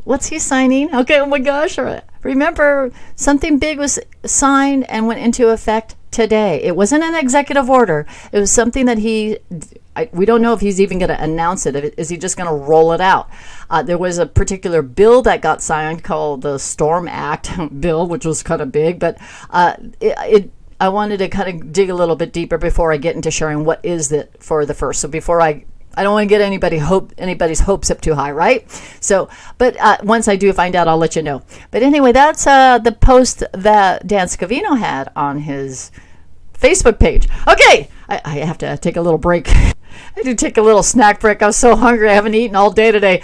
What's he signing? Okay, oh my gosh. Remember, something big was signed and went into effect today. It wasn't an executive order. It was something that we don't know if he's even going to announce it. Is he just going to roll it out? There was a particular bill that got signed called the Storm Act bill, which was kind of big, but I wanted to kind of dig a little bit deeper before I get into sharing what is it for the first. So before I don't want to get anybody's hopes up too high, right? So, but once I do find out, I'll let you know. But anyway, that's the post that Dan Scavino had on his Facebook page. Okay, I have to take a little break. I did take a little snack break. I was so hungry. I haven't eaten all day today.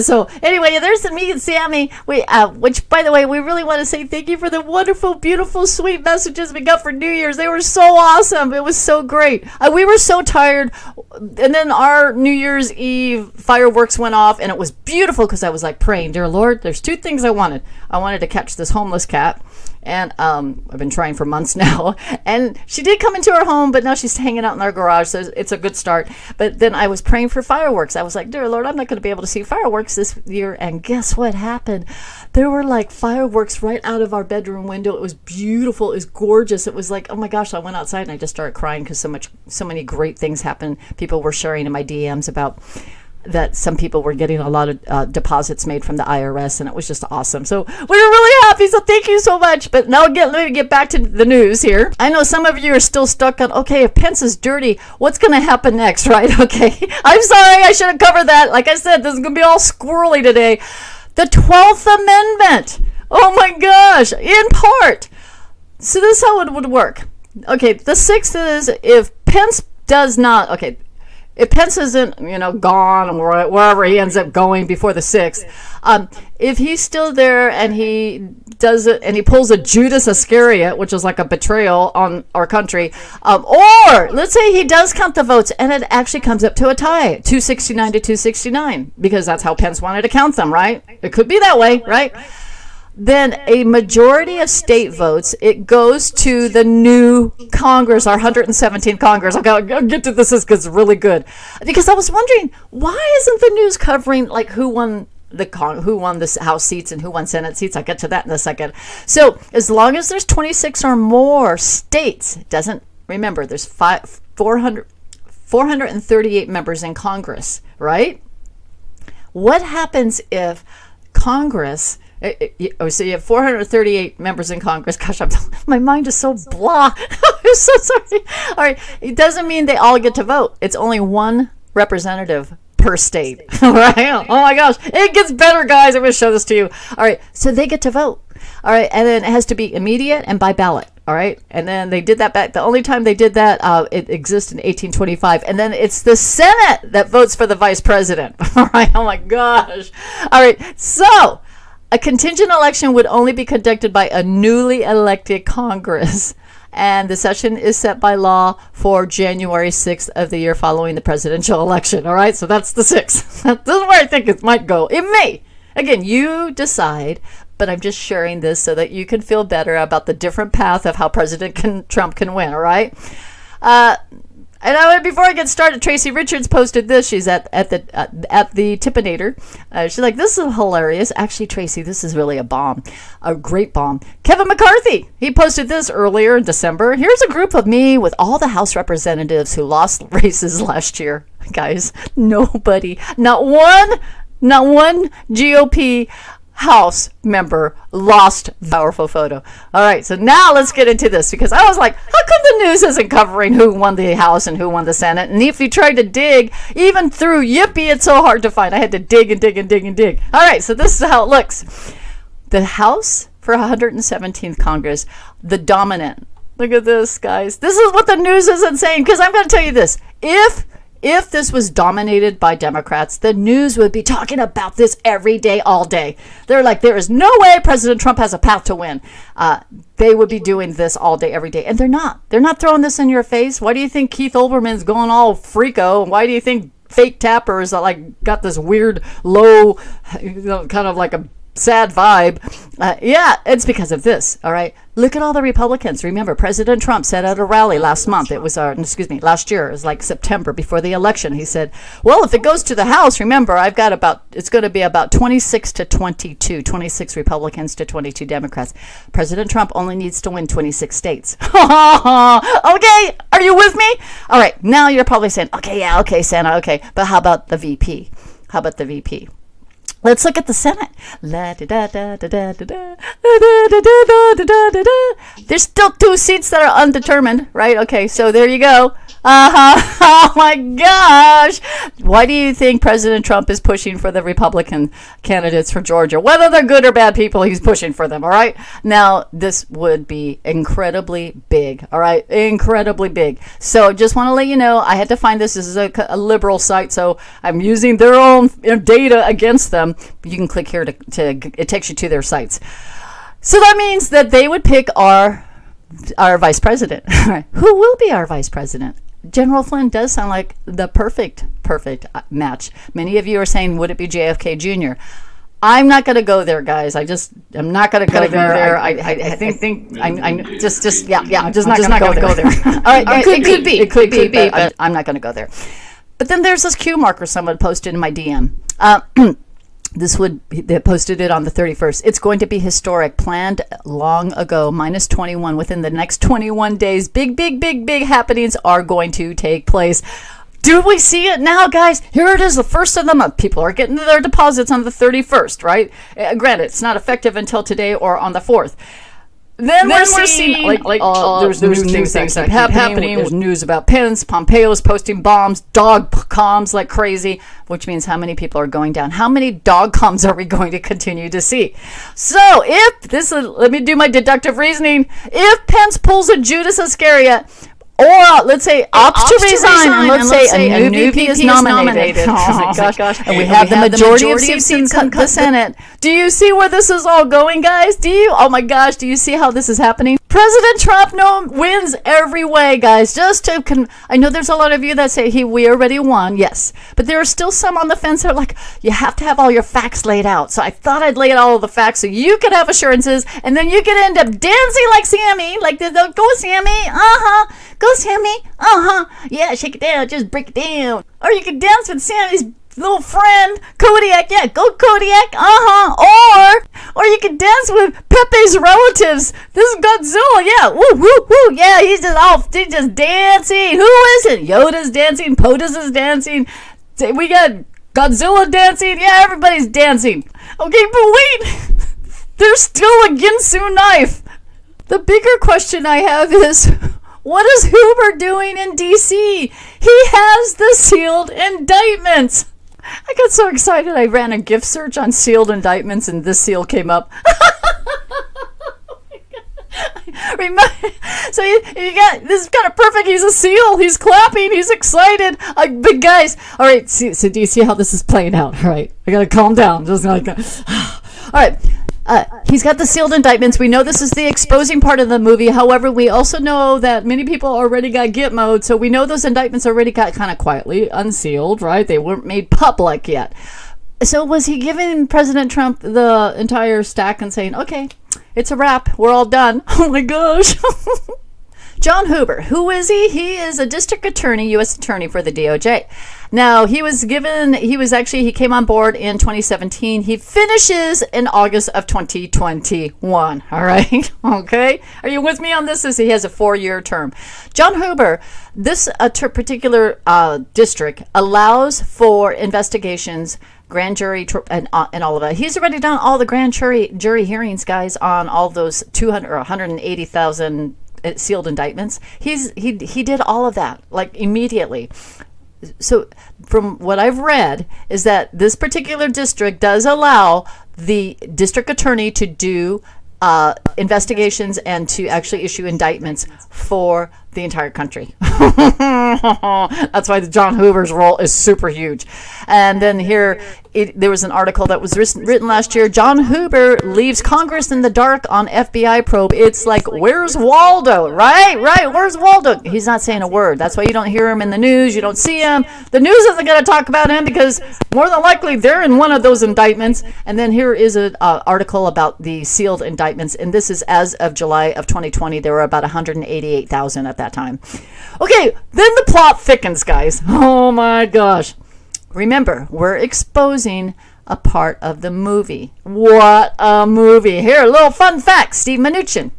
So anyway, there's me and Sammy. Which, by the way, we really want to say thank you for the wonderful, beautiful, sweet messages we got for New Year's. They were so awesome. It was so great. We were so tired. And then our New Year's Eve fireworks went off, and it was beautiful because I was like praying, dear Lord, there's two things I wanted. I wanted to catch this homeless cat. And I've been trying for months now. And she did come into our home, but now she's hanging out in our garage, so it's a good start. But then I was praying for fireworks. I was like, dear Lord, I'm not going to be able to see fireworks this year. And guess what happened? There were like fireworks right out of our bedroom window. It was beautiful. It was gorgeous. It was like, oh my gosh, I went outside and I just started crying because so many great things happened. People were sharing in my DMs about that some people were getting a lot of deposits made from the IRS, and it was just awesome. So we were really happy, so thank you so much. But now let me get back to the news here. I know some of you are still stuck on, okay, if Pence is dirty, what's going to happen next, right? Okay, I'm sorry, I should have covered that. Like I said, this is going to be all squirrely today. The 12th Amendment, oh my gosh, in part. So this is how it would work. Okay, the 6th is if Pence does not, okay, if Pence isn't, gone or wherever he ends up going before the 6th, if he's still there and he does it and he pulls a Judas Iscariot, which is like a betrayal on our country, or let's say he does count the votes and it actually comes up to a tie, 269 to 269, because that's how Pence wanted to count them, right? It could be that way, right? Then a majority of state votes, it goes to the new Congress, our 117th Congress. I'll get to this because it's really good. Because I was wondering, why isn't the news covering like who won the House seats and who won Senate seats? I'll get to that in a second. So as long as there's 26 or more states, remember, there's 438 members in Congress, right? What happens if Congress... so you have 438 members in Congress. Gosh, my mind is so blah. I'm so sorry. All right. It doesn't mean they all get to vote. It's only one representative per state. All right. Oh my gosh. It gets better, guys. I'm going to show this to you. All right. So they get to vote. All right. And then it has to be immediate and by ballot. All right. And then they did that back. The only time they did that, it exists in 1825. And then it's the Senate that votes for the vice president. All right. Oh my gosh. All right. So a contingent election would only be conducted by a newly elected Congress, and the session is set by law for January 6th of the year following the presidential election. All right, so that's the 6th. This is where I think it might go. It may. Again, you decide, but I'm just sharing this so that you can feel better about the different path of how President Trump can win, all right? And before I get started, Tracy Richards posted this. She's at the Tippinator. She's like, this is hilarious. Actually, Tracy, this is really a bomb, a great bomb. Kevin McCarthy, he posted this earlier in December. Here's a group of me with all the House representatives who lost races last year. Guys, nobody, not one GOP House member lost powerful photo. All right, so now let's get into this, because I was like, how come the news isn't covering who won the House and who won the Senate? And if you tried to dig, even through Yippee, it's so hard to find. I had to dig and dig and dig and dig. All right, so this is how it looks. The House for 117th Congress, the dominant. Look at this, guys. This is what the news isn't saying, because I'm going to tell you this. If this was dominated by Democrats, the news would be talking about this every day, all day. They're like, there is no way President Trump has a path to win. They would be doing this all day, every day. And they're not. They're not throwing this in your face. Why do you think Keith Olbermann's going all freako? Why do you think fake tappers are like got this weird, low, kind of like a sad vibe? Yeah, it's because of this. All right, look at all the Republicans. Remember, President Trump said at a rally last month, last year, it was like September before the election, he said, well, if it goes to the House, remember, it's going to be about 26 to 22, 26 Republicans to 22 Democrats. President Trump only needs to win 26 states. Okay, are you with me? All right, now you're probably saying, okay, yeah, okay, Santa, okay, but how about the VP? Let's look at the Senate. There's still 2 seats that are undetermined, right? Okay, so there you go. Oh my gosh. Why do you think President Trump is pushing for the Republican candidates for Georgia? Whether they're good or bad people, he's pushing for them, all right? Now, this would be incredibly big, all right? Incredibly big. So just want to let you know, I had to find this. This is a liberal site, so I'm using their own data against them. You can click here to it takes you to their sites. So that means that they would pick our vice president. Who will be our vice president? General Flynn does sound like the perfect match. Many of you are saying, would it be JFK Jr.? I'm not going to go there, guys. I'm not going to go there. I'm just not going to go there. All right, it could be, but I'm not going to go there. But then there's this Q marker someone posted in my DM. They posted it on the 31st. It's going to be historic, planned long ago, minus 21. Within the next 21 days, big happenings are going to take place. Do we see it now, guys? Here it is, the first of the month. People are getting their deposits on the 31st, right? Granted, it's not effective until today or on the 4th. Then we're seeing there's new things that keep happening. There's news about Pence, Pompeo's posting bombs, dog comms like crazy, which means how many people are going down. How many dog comms are we going to continue to see? So let me do my deductive reasoning. If Pence pulls a Judas Iscariot, or let's say opts to resign, and let's say a new VP is nominated. Oh my gosh. And we have the majority of seats in the Senate. Do you see where this is all going, guys? Oh my gosh, do you see how this is happening? President Trump wins every way, guys. I know there's a lot of you that say we already won, yes. But there are still some on the fence that are like, you have to have all your facts laid out. So I thought I'd lay out all of the facts so you could have assurances, and then you could end up dancing like Sammy, like go Sammy, go Sammy, yeah, shake it down, just break it down. Or you could dance with Sammy's little friend, Kodiak, yeah, go Kodiak, or you could dance with Pepe's relatives. This is Godzilla, yeah, woo, yeah, he's just dancing. Who is it? Yoda's dancing, POTUS is dancing, we got Godzilla dancing, yeah, everybody's dancing. Okay, but wait, there's still a Ginsu knife. The bigger question I have is, what is Hoover doing in D.C.? He has the sealed indictments. I got so excited I ran a gift search on sealed indictments and this seal came up. So you got this is kind of perfect. He's a seal. He's clapping. He's excited. Big guys. All right. So do you see how this is playing out? All right. I gotta calm down. Just like, all right. He's got the sealed indictments. We know this is the exposing part of the movie. However, we also know that many people already got Git mode, so we know those indictments already got kind of quietly unsealed, right? They weren't made public yet. So was he giving President Trump the entire stack and saying, okay, it's a wrap, we're all done? Oh my gosh. John Huber, who is he? He is a district attorney, U.S. attorney for the DOJ. Now, he came on board in 2017. He finishes in August of 2021. All right. Okay. Are you with me on this? He has a 4-year term. John Huber, this particular district allows for investigations, grand jury, and all of that. He's already done all the grand jury hearings, guys, on all those 200 or 180,000 sealed indictments. He did all of that, like, immediately. So from what I've read is that this particular district does allow the district attorney to do investigations and to actually issue indictments for the entire country. That's why John Hoover's role is super huge. And then here, there was an article that was written last year. John Hoover leaves Congress in the dark on FBI probe. It's like, where's Waldo? Right. Where's Waldo? He's not saying a word. That's why you don't hear him in the news. You don't see him. The news isn't going to talk about him because more than likely they're in one of those indictments. And then here is an article about the sealed indictments. And this is as of July of 2020. There were about 188,000 at that time. Okay, then the plot thickens, guys. Oh my gosh. Remember, we're exposing a part of the movie. What a movie. Here, a little fun fact. Steve Mnuchin,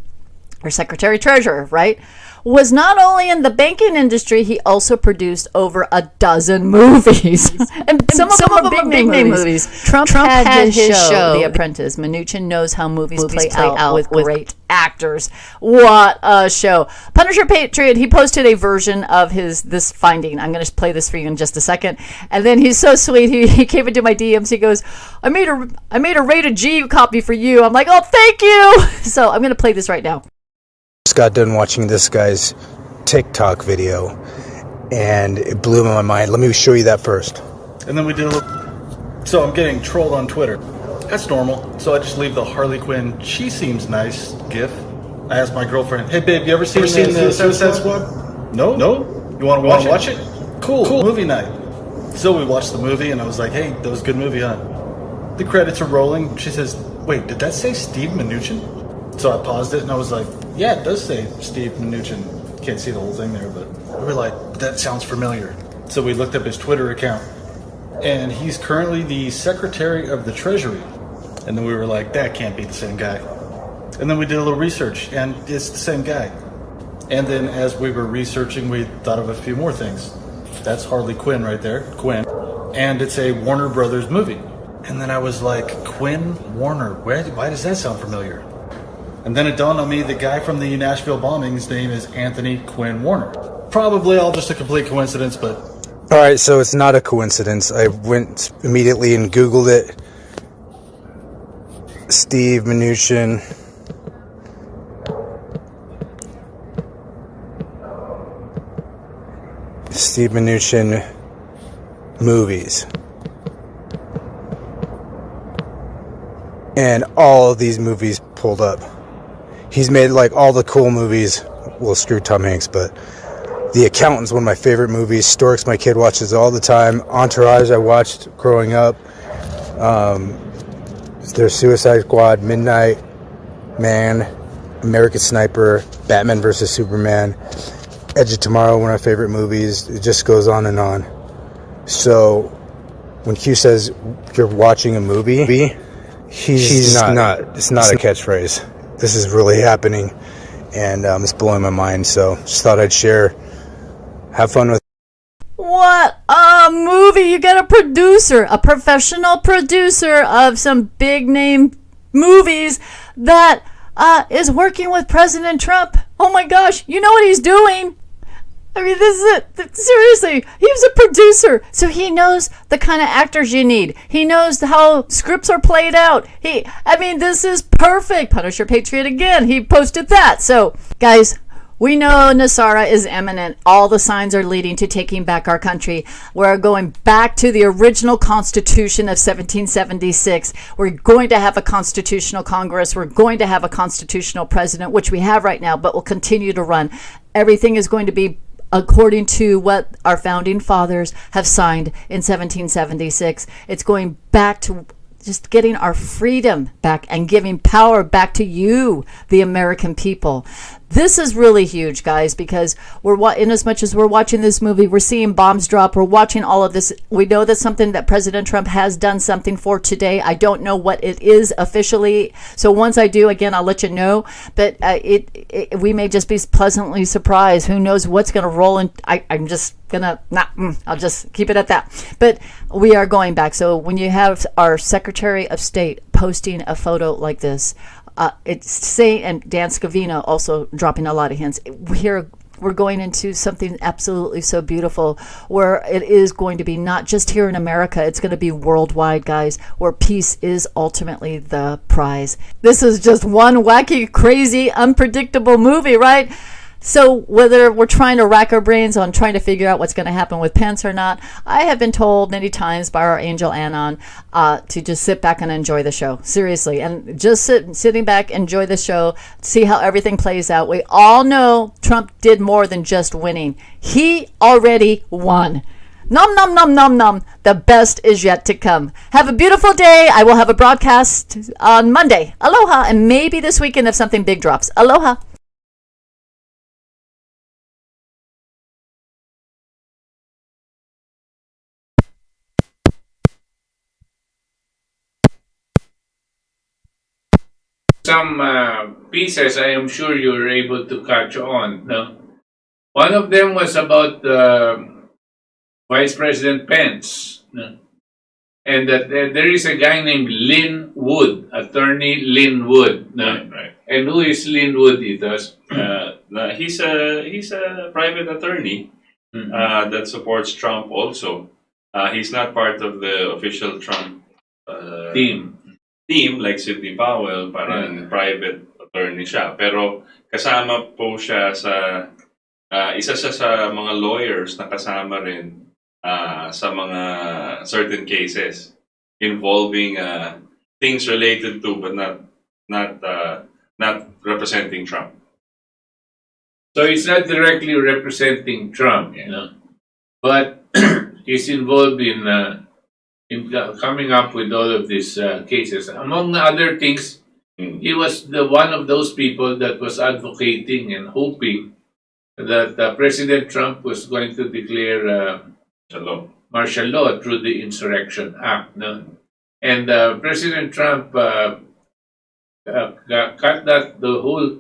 our Secretary-Treasurer, right, was not only in the banking industry, he also produced over a dozen movies. and some of them are big name movies. Trump had his show, The Apprentice. Mnuchin knows how movies play out with great actors. What a show. Punisher Patriot, he posted a version of this finding. I'm going to play this for you in just a second. And then he's so sweet. He came into my DMs. He goes, I made a rated G copy for you. I'm like, oh, thank you. So I'm going to play this right now. Just got done watching this guy's TikTok video, and it blew my mind. Let me show you that first. And then we did a little... So I'm getting trolled on Twitter. That's normal. So I just leave the Harley Quinn, she seems nice gif. I asked my girlfriend, hey babe, you ever seen the Suicide Squad? No? You want to watch it? Cool. Movie night. So we watched the movie, and I was like, hey, that was a good movie, huh? The credits are rolling. She says, wait, did that say Steve Mnuchin? So I paused it, and I was like, yeah, it does say Steve Mnuchin. Can't see the whole thing there, but we were like, that sounds familiar. So we looked up his Twitter account, and he's currently the Secretary of the Treasury. And then we were like, that can't be the same guy. And then we did a little research, and it's the same guy. And then as we were researching, we thought of a few more things. That's Harley Quinn right there, Quinn. And it's a Warner Brothers movie. And then I was like, Quinn Warner, why does that sound familiar? And then it dawned on me, the guy from the Nashville bombing, his name is Anthony Quinn Warner. Probably all just a complete coincidence, but... All right, so it's not a coincidence. I went immediately and Googled it. Steve Mnuchin. Steve Mnuchin movies. And all of these movies pulled up. He's made like all the cool movies. Well, screw Tom Hanks, but The Accountant's one of my favorite movies. Stork's my kid watches all the time. Entourage I watched growing up. There's Suicide Squad, Midnight Man, American Sniper, Batman vs. Superman, Edge of Tomorrow, one of my favorite movies. It just goes on and on. So when Q says you're watching a movie, he's not. It's not a catchphrase. This is really happening, and it's blowing my mind. So just thought I'd share. Have fun with. What a movie! You got a producer, a professional producer of some big name movies that is working with President Trump. Oh my gosh, you know what he's doing? I mean, this is it. Seriously, he was a producer, so he knows the kind of actors you need. He knows how scripts are played out. This is perfect. Punisher Patriot again. He posted that. So, guys, we know Nasara is imminent. All the signs are leading to taking back our country. We're going back to the original Constitution of 1776. We're going to have a constitutional Congress. We're going to have a constitutional president, which we have right now, but will continue to run. Everything is going to be according to what our founding fathers have signed in 1776. It's going back to just getting our freedom back and giving power back to you, the American people. This is really huge, guys, because in as much as we're watching this movie, we're seeing bombs drop, we're watching all of this. We know that's something that President Trump has done something for today. I don't know what it is officially. So once I do, again, I'll let you know. But we may just be pleasantly surprised. Who knows what's going to roll in. I'm just gonna I'll just keep it at that. But we are going back. So when you have our Secretary of State posting a photo like this, it's saying, and Dan Scavino also dropping a lot of hints. Here we're going into something absolutely so beautiful, where it is going to be not just here in America, it's going to be worldwide, guys, where peace is ultimately the prize. This is just one wacky, crazy, unpredictable movie, right? So whether we're trying to rack our brains on trying to figure out what's going to happen with Pence or not, I have been told many times by our angel Anon to just sit back and enjoy the show. Seriously. And just sitting back, enjoy the show, see how everything plays out. We all know Trump did more than just winning. He already won. Nom, nom, nom, nom, nom. The best is yet to come. Have a beautiful day. I will have a broadcast on Monday. Aloha. And maybe this weekend if something big drops. Aloha. Some pieces I am sure you were able to catch on. No? One of them was about Vice President Pence. No? And that there is a guy named Lynn Wood, attorney Lynn Wood. No? Right. And who is Lynn Wood, Itos? He's a private attorney that supports Trump also. He's not part of the official Trump team like Sidney Powell, parang private attorney siya. Pero kasama po siya sa isa siya sa mga lawyers na kasama rin sa mga certain cases involving things related to but not representing Trump. So it's not directly representing Trump, you know, but he's involved in coming up with all of these cases. Among other things, he was one of those people that was advocating and hoping that President Trump was going to declare martial law through the Insurrection Act. No? And President Trump cut the whole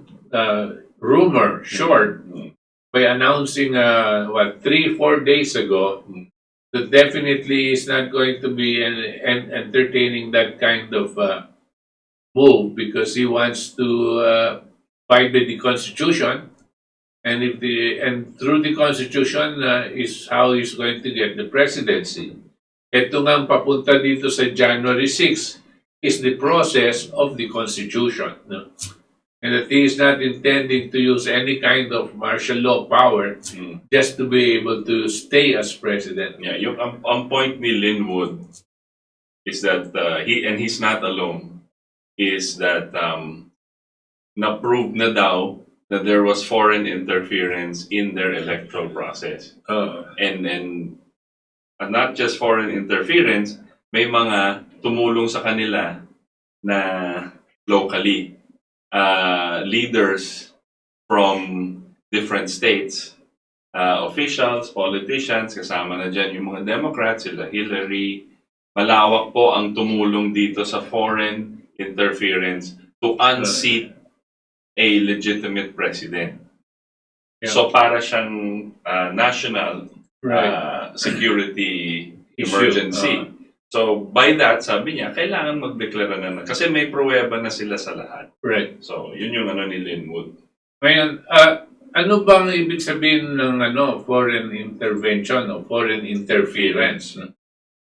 rumor short by announcing, 3-4 days ago, that definitely is not going to be entertaining that kind of move because he wants to abide by the Constitution, and through the Constitution is how he's going to get the presidency. Ito nga papunta dito sa January 6 is the process of the Constitution, no? And that he is not intending to use any kind of martial law power just to be able to stay as president. Yeah, yung ang point ni Linwood is that he's not alone, is that na-prove na daw that there was foreign interference in their electoral process. And not just foreign interference, may mga tumulong sa kanila na locally. Leaders from different states, officials, politicians, kasama na dyan yung mga Democrats, sila Hillary. Malawak po ang tumulong dito sa foreign interference to unseat a legitimate president. Yeah. So para siyang national security emergency. So, by that, sabi niya, kailangan magdeklara na kasi may pruweba na sila sa lahat. Right. So, yun yung ni Linwood. Ngayon, ano bang ibig sabihin ng foreign intervention o foreign interference?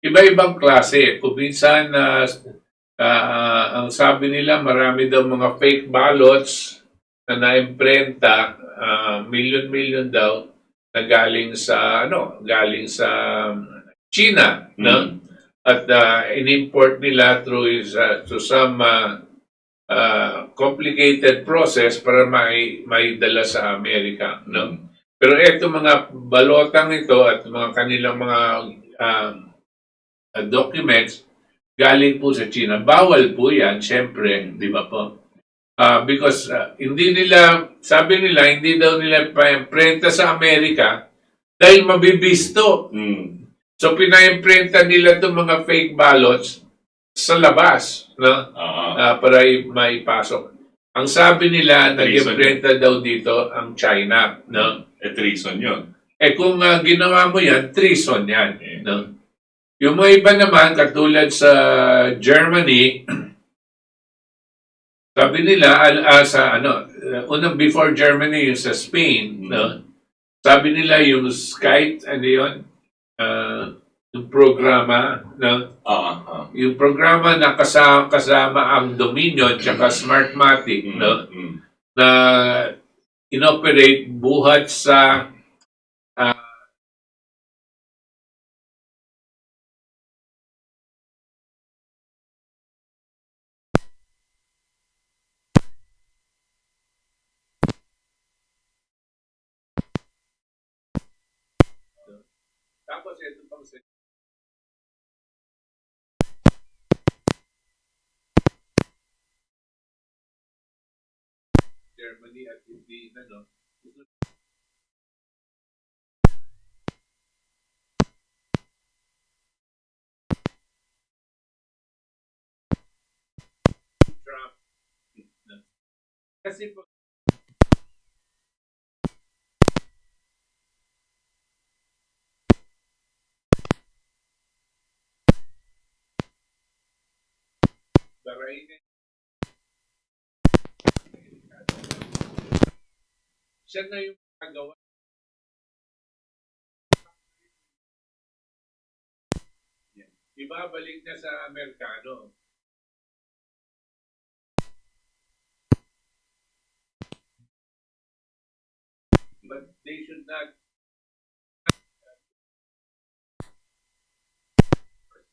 Iba-ibang klase. Kung minsan, ang sabi nila, marami daw mga fake ballots na naimprenta, million daw, na galing sa China, no? At in-import nila through some complicated process para maidala sa Amerika, no? Pero eto mga balotang ito at mga kanilang mga documents galing po sa China. Bawal po yan, syempre, di ba po? Because hindi nila, sabi nila, hindi daw nila pa-imprenta sa Amerika dahil mabibisto. So, pina-imprenta nila itong mga fake ballots sa labas, no? Para maipasok. Ang sabi nila, nag-imprenta daw dito ang China, no? Treason yun. Kung ginawa mo yan, treason yan, no? Yung mga iba naman, katulad sa Germany, sabi nila, unang before Germany, yung sa Spain, no? Sabi nila yung Skype, ano yun? Yung programa, no? Yung programa na kasama ang Dominion tsaka Smartmatic, no? Na inoperate buhat sa tapos ito pang Germany at hindi no. Trump. No. Kasi po Bahrain siya na yung kagawa. Ibabalik na sa Amerikano. But they should not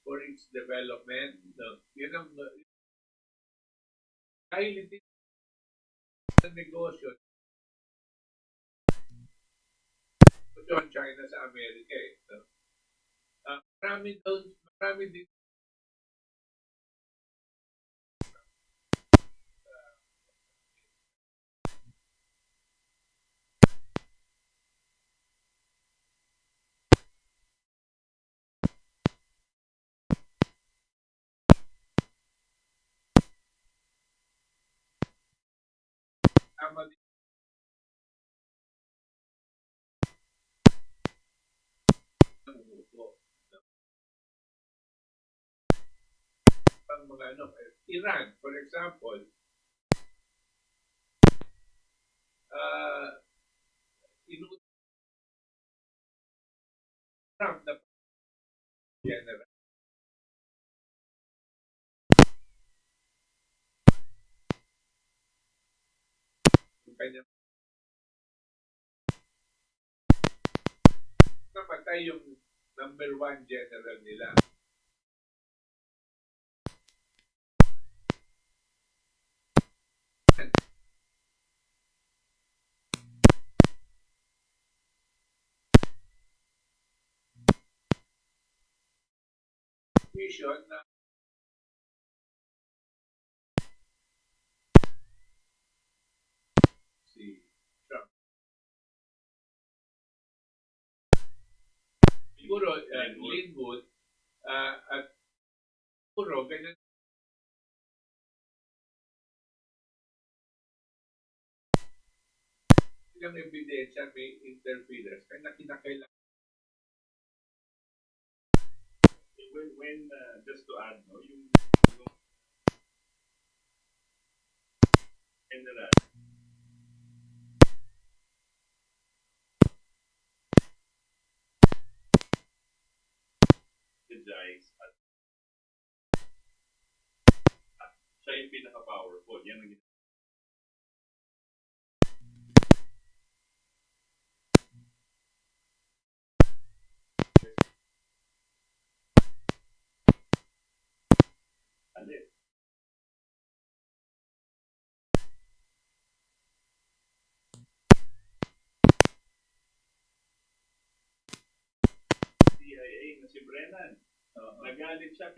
for its development. No. Yun ang dahil hindi ang negosyo ang China sa Amerika eh. No? Marami din tama din ang umupo. No? Pang mga Iran, for example, inuut Trump na general. Yung kanya namatay yung number 1 general nila. Mission na si Trump. Siguro, Linwood, at siguro, ganyan silang ebidensya may interference. Kaya kinakailangan. When just to add, no, yung general, at siya yung pinaka-powerful. Yan ang CIA na si Brennan. Nagalit siya,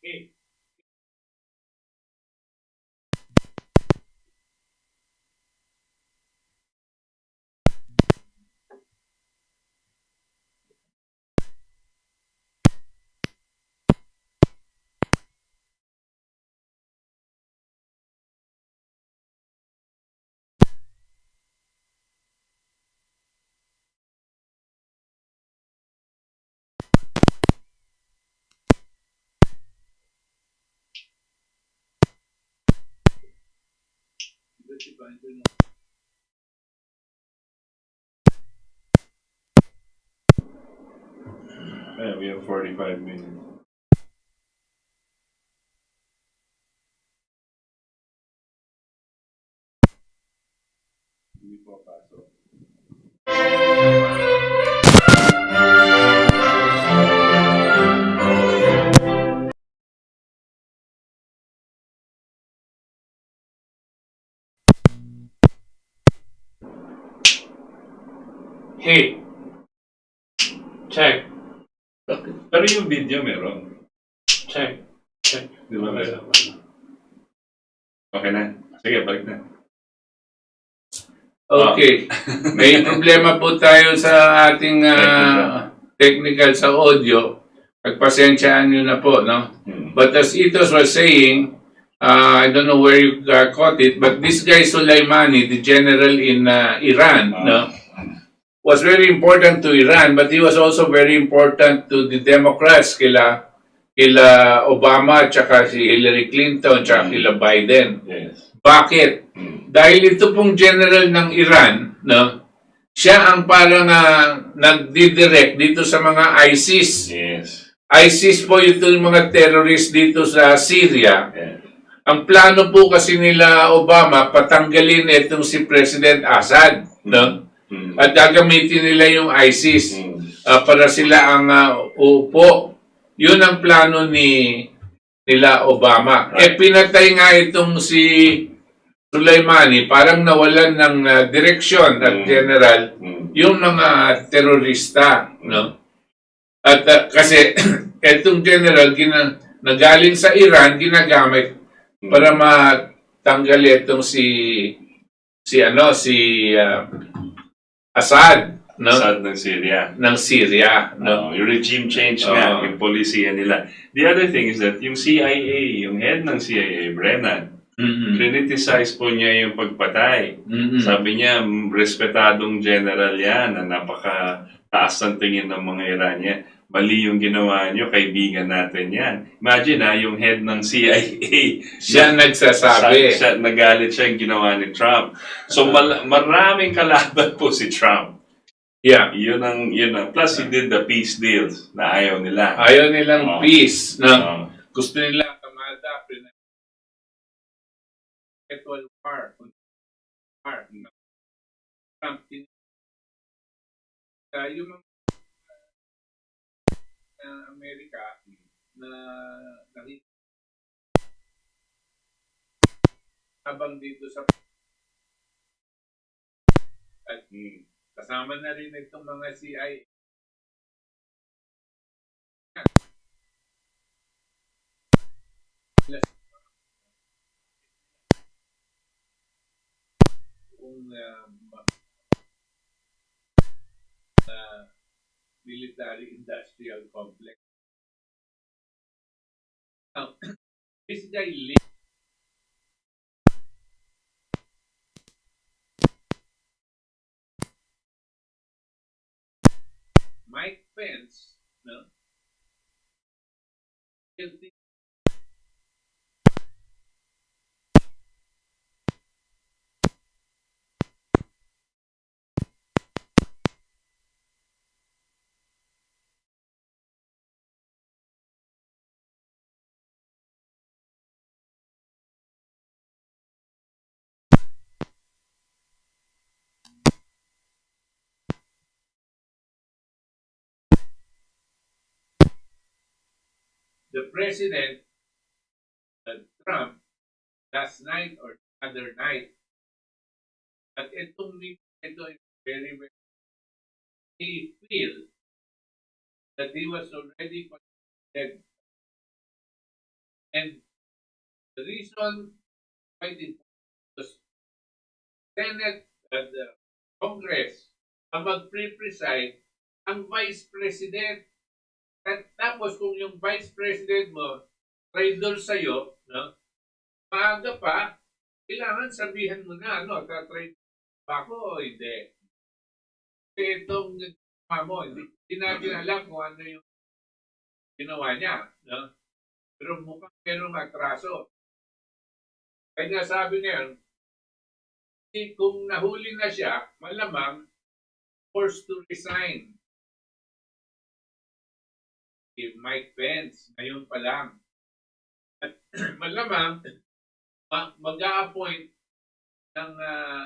Yeah, we have 45 minutes. Hindi po pasok. Hey, check, Pero yung video meron. check, check. Di ba meron? Okay na. Sige, balik na. Okay. May problema po tayo sa ating technical sa audio. Pagpasensyaan nyo na po, no? But as Itos was saying, I don't know where you caught it, but this guy Soleimani, the general in Iran, no, was very important to Iran, but he was also very important to the Democrats, kila Obama, tsaka si Hillary Clinton, tsaka kila Biden. Yes. Bakit? Dahil ito pong general ng Iran, no, siya ang parang nagdidirect dito sa mga ISIS. Yes. ISIS po ito yung mga terrorist dito sa Syria. Yeah. Ang plano po kasi nila Obama, patanggalin itong si President Assad, no? At gagamitin nila yung ISIS para sila ang upo. Yun ang plano nila Obama. Right. Pinatay nga itong si Soleimani, parang nawalan ng direksyon at general yung mga terorista, no? At kasi itong general nagaling sa Iran, ginagamit para matanggal itong si Assad, no? Assad ng Syria. Ng Syria, no? Yung regime change nga, yung polisiya nila. The other thing is that yung CIA, yung head ng CIA, Brennan, criticize po niya yung pagpatay. Sabi niya, respetadong general yan, na napaka-taas ng tingin ng mga Iranian. Mali yung ginawa niyo, kaibigan natin yan. Imagine yung head ng CIA. Siya nagsasabi. Nagalit siya yung ginawa ni Trump. So maraming kalaban po si Trump. Yeah. Yun ang. Plus he did the peace deals na ayaw nila. Ayaw nilang peace. No? Gusto nila kamada. Perpetual war. Trump. Yung mga Amerika na habang dito sa at kasama na rin itong mga CIA. Kung military-industrial complex. Now, this guy Mike Pence, no? The president, Trump, last night or other night, at ito is very, very, he feels that he was already considered And the reason quite important was Senate at the Congress ang mag-preside ang Vice President. At tapos kung yung Vice President mo traitor sa'yo, no? Maaga pa, kailangan sabihan mo na, ano, tatrade ba ako o hindi? Kasi itong mo, hindi natin alam kung ano yung ginawa niya. No? Pero mukhang merong atraso. Kaya sabi ngayon, kung nahuli na siya, malamang forced to resign. Si Mike Pence, ngayon pa lang. At malamang, mag-a-appoint ng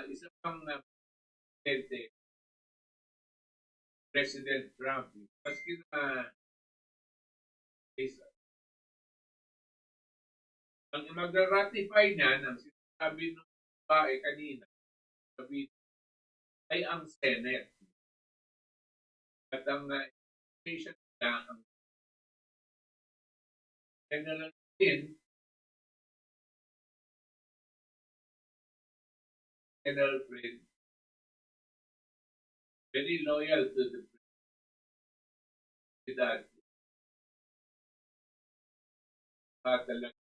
isang pang President Trump. Maski na ang mag-ratify niya ng sinasabi ng babae kanina, sabi ay ang Senate. At ang information niya, ang general din, General Fred, very loyal to the president. Talaga,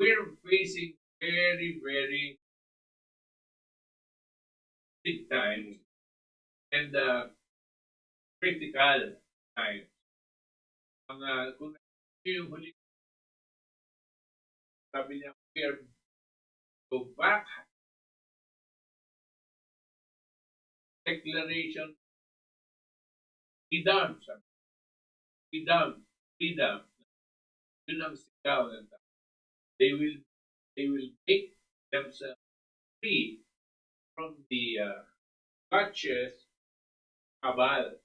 we're facing very, very big times and critical times. Kung yung huli, sabi niya, we're go back, declaration, freedom, freedom. Yun ang sigaw ng tao. They will make themselves free from the Butch's cabal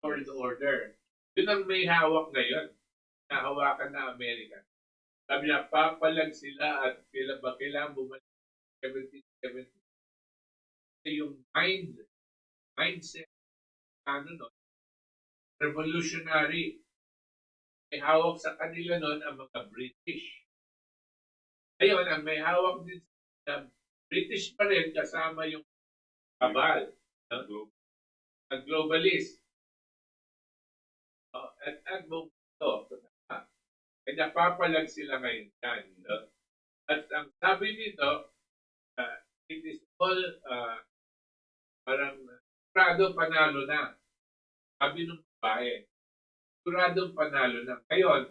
or the order. Yun ang may hawak ngayon. Nahawakan na Amerika. Sabi niya, papalag sila at kailangan bumalik 1770. Yung mindset, revolutionary. May hawak sa kanila noon ang mga British. Ngayon, ang may hawak din sa British pa rin kasama yung kabal, ang globalist. At buong ito, kaya napapalag sila ngayon yan. At ang sabi nito, it is all parang sigurado panalo na. Sabi ng babae, siguradong panalo na. Ngayon,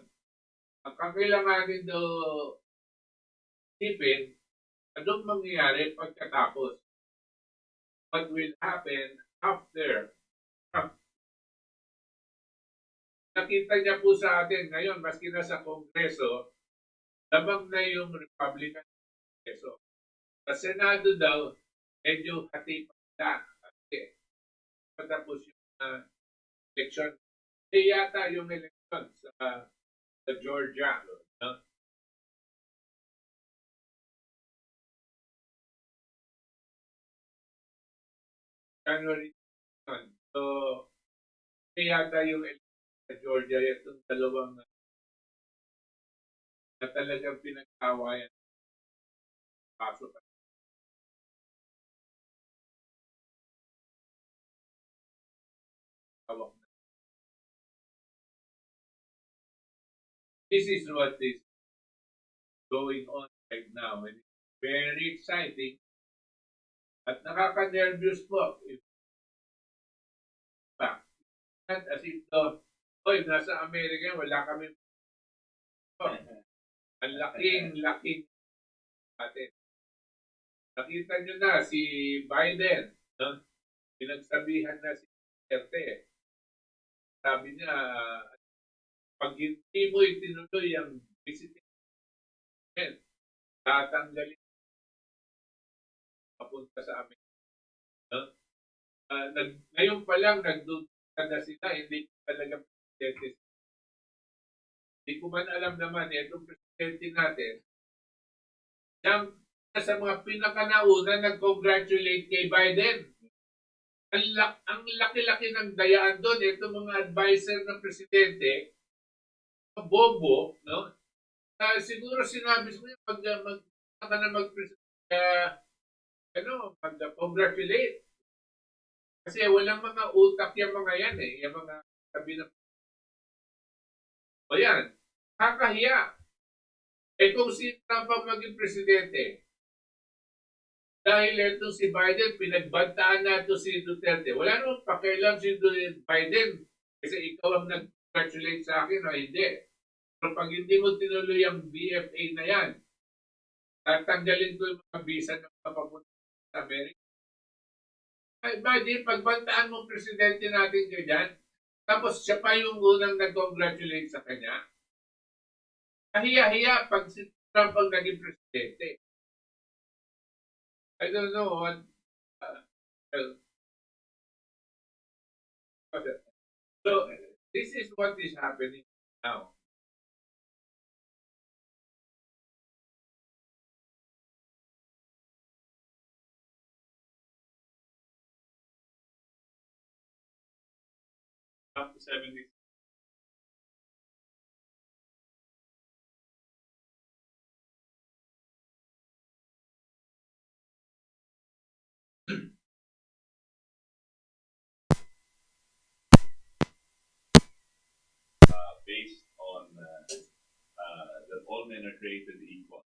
ang kakailanganin daw isipin, anong mangyayari pagkatapos? What will happen after Trump? Nakita niya po sa atin ngayon, maski na sa Kongreso, labang na yung Republican Kongreso. Sa Senado daw, medyo hati pa na. Kasi patapos yung election. Hindi yata yung election sa Georgia. No? January 1. So, hindi yata yung election sa Georgia. Itong dalawang na talagang pinag-awayan. Pasok pa. This is what is going on right now. And it's very exciting. At nakaka-nervous po. As if nasa Amerika, wala kami. Ang laking natin. Nakita nyo na si Biden. No? Pinagsabihan na si Duterte. Sabi niya, pag hindi mo itinuloy ang visiting, tatanggalin papunta sa amin. No? Ngayon pa lang, nagdududa na sila, hindi talaga presidente. Hindi ko man alam naman, itong presidente natin, sa mga pinakanauna, nag-congratulate kay Biden. ang laki-laki ng dayaan doon. Ito mga advisor ng presidente, bobo, no? Siguro sinabi ko yun, ka na mag-congratulate. Kasi walang mga utak yung mga yan eh. Yung mga sabi na, o yan, kakahiya. Eh kung si Trump ang maging presidente, dahil itong si Biden, pinagbantaan na ito si Duterte. Wala namang pakialam si Biden kasi ikaw ang nag-congratulate sa akin o hindi. Pero pag hindi mo tinuloy ang BFA na yan, tatanggalin ko yung mga visa ng mga papunta sa Amerika. Ay, Biden, pagbantaan mo presidente natin ganyan, tapos siya pa yung unang nag-congratulate sa kanya. Kahiya-hiya pag si Trump ang naging presidente. I don't know what. So, this is what is happening now. Up to 70. Based on that all men are created equal.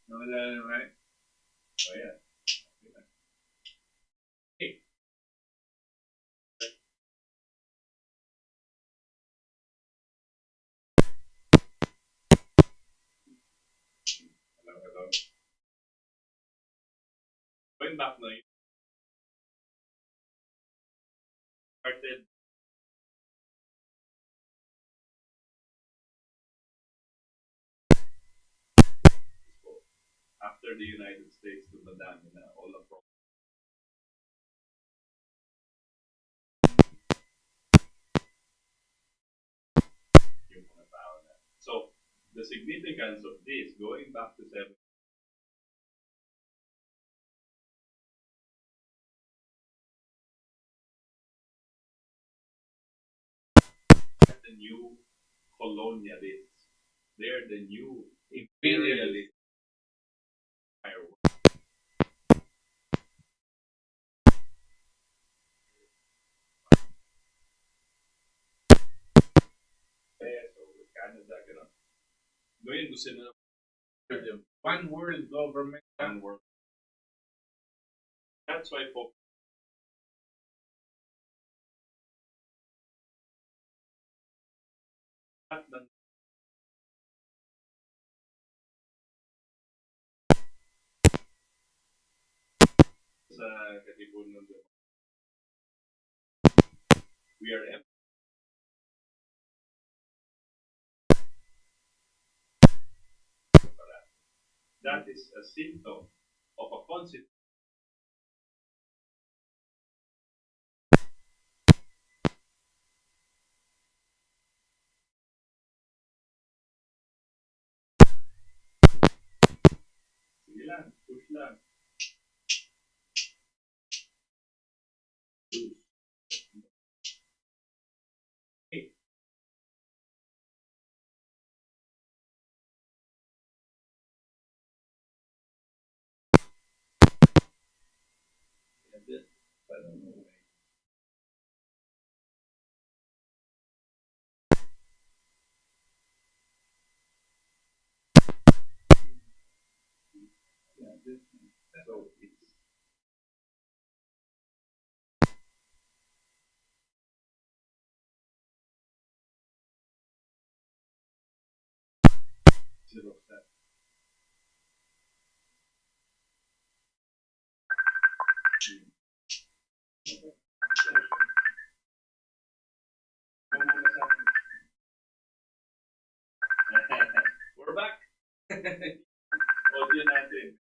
Wala naman. Oh yeah. Hey. Hello. Going back now, you started after the United States to madami na all across. Yung mga tao na. So, the significance of this, going back to 7, the new colonialists. They're the new imperialists. So with Canada, gano'n. Ngayon gusto na One world government. one world. That's why folks lahat ng sa Katipunan doon. We are empty. That is a symptom of a concept. Sige lang, push lang. So it's zero set. We're back. Audio natin.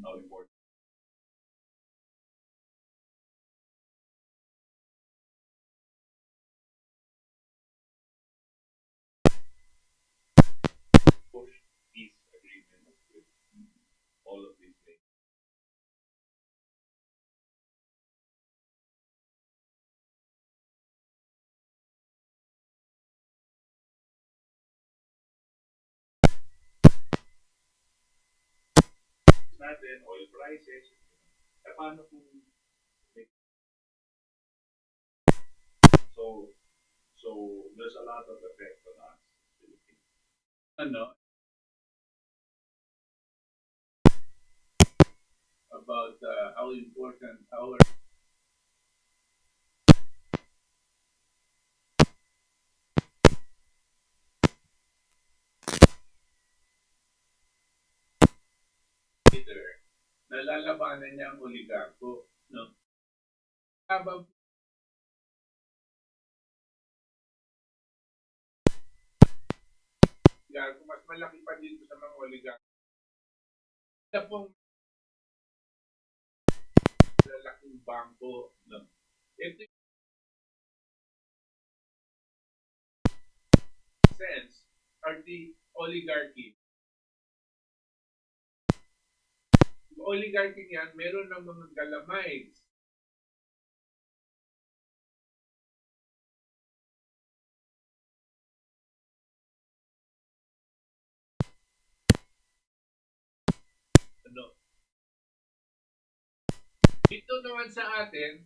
how important. Push peace agreements with all of these things. Natin, oil prices. Eh, paano kung so there's a lot of effect on us, Philippines. Ano? About how important our leader, nalalabanan niya ang oligarko, no? Habang oligarko, mas malaki pa dito sa mga oligarko. Ito pong lalaking bangko, no? Ito yung sense are the oligarchy. Yung oligarchy niyan, meron ng mga galamay. Ano? Dito naman sa atin,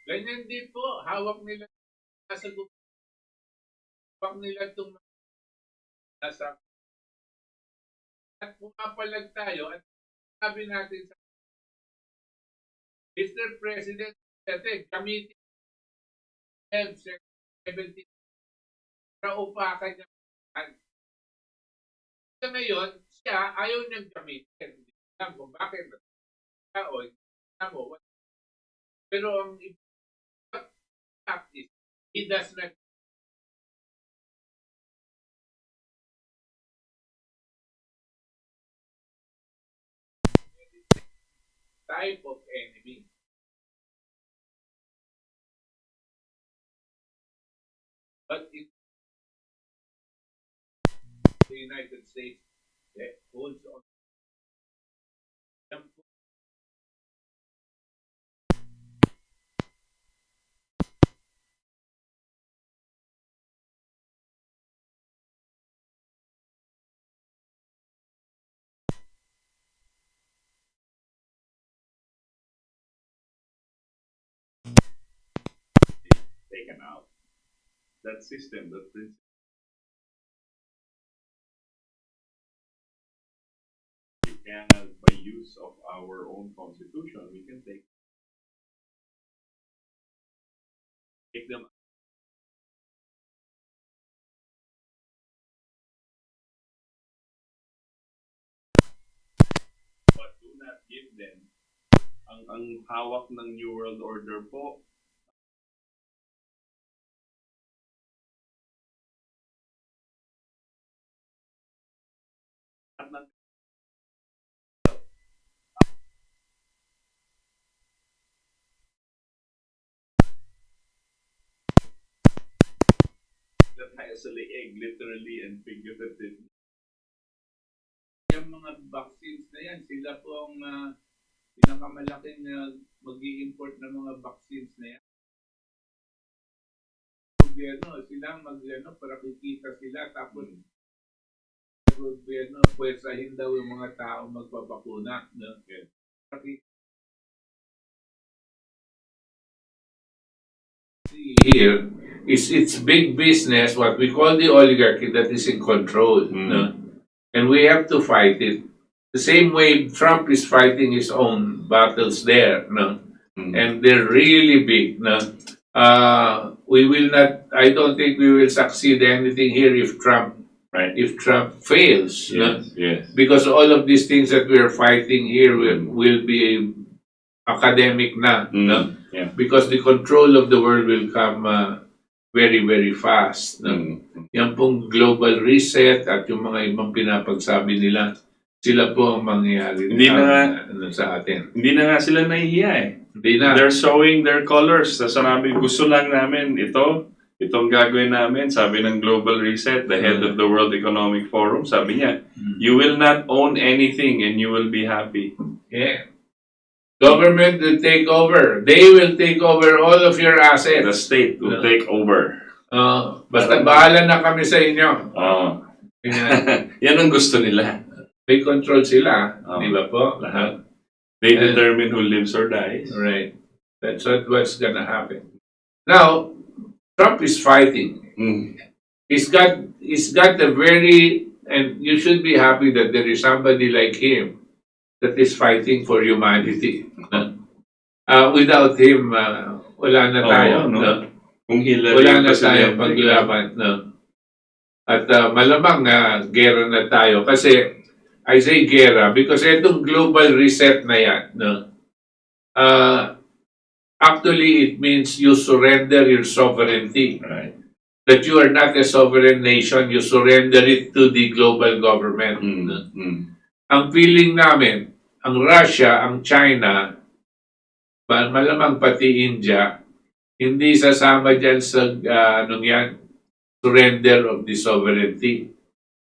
ganyan din po, hawak nila nasa hawak nila itong nasa at pumapalag tayo at sabi natin sa Mr. President, gamitin M70 na upakan niya. Sa ngayon, siya ayaw niyang gamitin. Hindi alam kung bakit. Pero ang fact is, he does not type of enemy. But in the United States, that holds on. Taken out. That system, that principle. We can, by use of our own constitution, we can take them. But do not give them ang hawak ng New World Order po. At ng that has a egg, literally and figuratively. Yung mga vaccines na yan, sila po ang pinakamalaking mag-i-import ng mga vaccines na yan. Gobyerno, sila para kikita sila, tapos gobyerno, pwesahin daw yung mga tao magpapakuna. No? Here is it's big business, what we call the oligarchy, that is in control. No? And we have to fight it. The same way Trump is fighting his own battles there. No? And they're really big. No? We will not, I don't think we will succeed anything here if Trump fails. Yes, yes. Because all of these things that we're fighting here will be academic na. No? Yeah. Because the control of the world will come very, very fast. No? Yan pong global reset at yung mga ibang pinapagsabi nila. sila po ang mangyayari Hindi sa atin. Hindi na nga sila nahihiya eh. Hindi na. They're showing their colors. Sabi, gusto lang namin itong gagawin namin. Sabi ng Global Reset, the head of the World Economic Forum, sabi niya, you will not own anything and you will be happy. Yeah. Government will take over. They will take over all of your The assets. state will take over. Basta bahala na kami sa inyo. Yan. Yan ang gusto nila. May control sila. Di ba po? Lahat. They determine who lives or dies. Right. That's what's gonna happen. Now, Trump is fighting. He's got a very, and you should be happy that there is somebody like him that is fighting for humanity. Without him, wala na tayo. No? Kung Hillary Wala na presidente, tayo paglaban. No? At malamang gera na tayo. Kasi, I say gera because itong global reset na yan, no? Actually, it means you surrender your sovereignty. Right. That you are not a sovereign nation, you surrender it to the global government. Ang feeling namin, ang Russia, ang China, malamang pati India, hindi sasama dyan sa surrender of the sovereignty.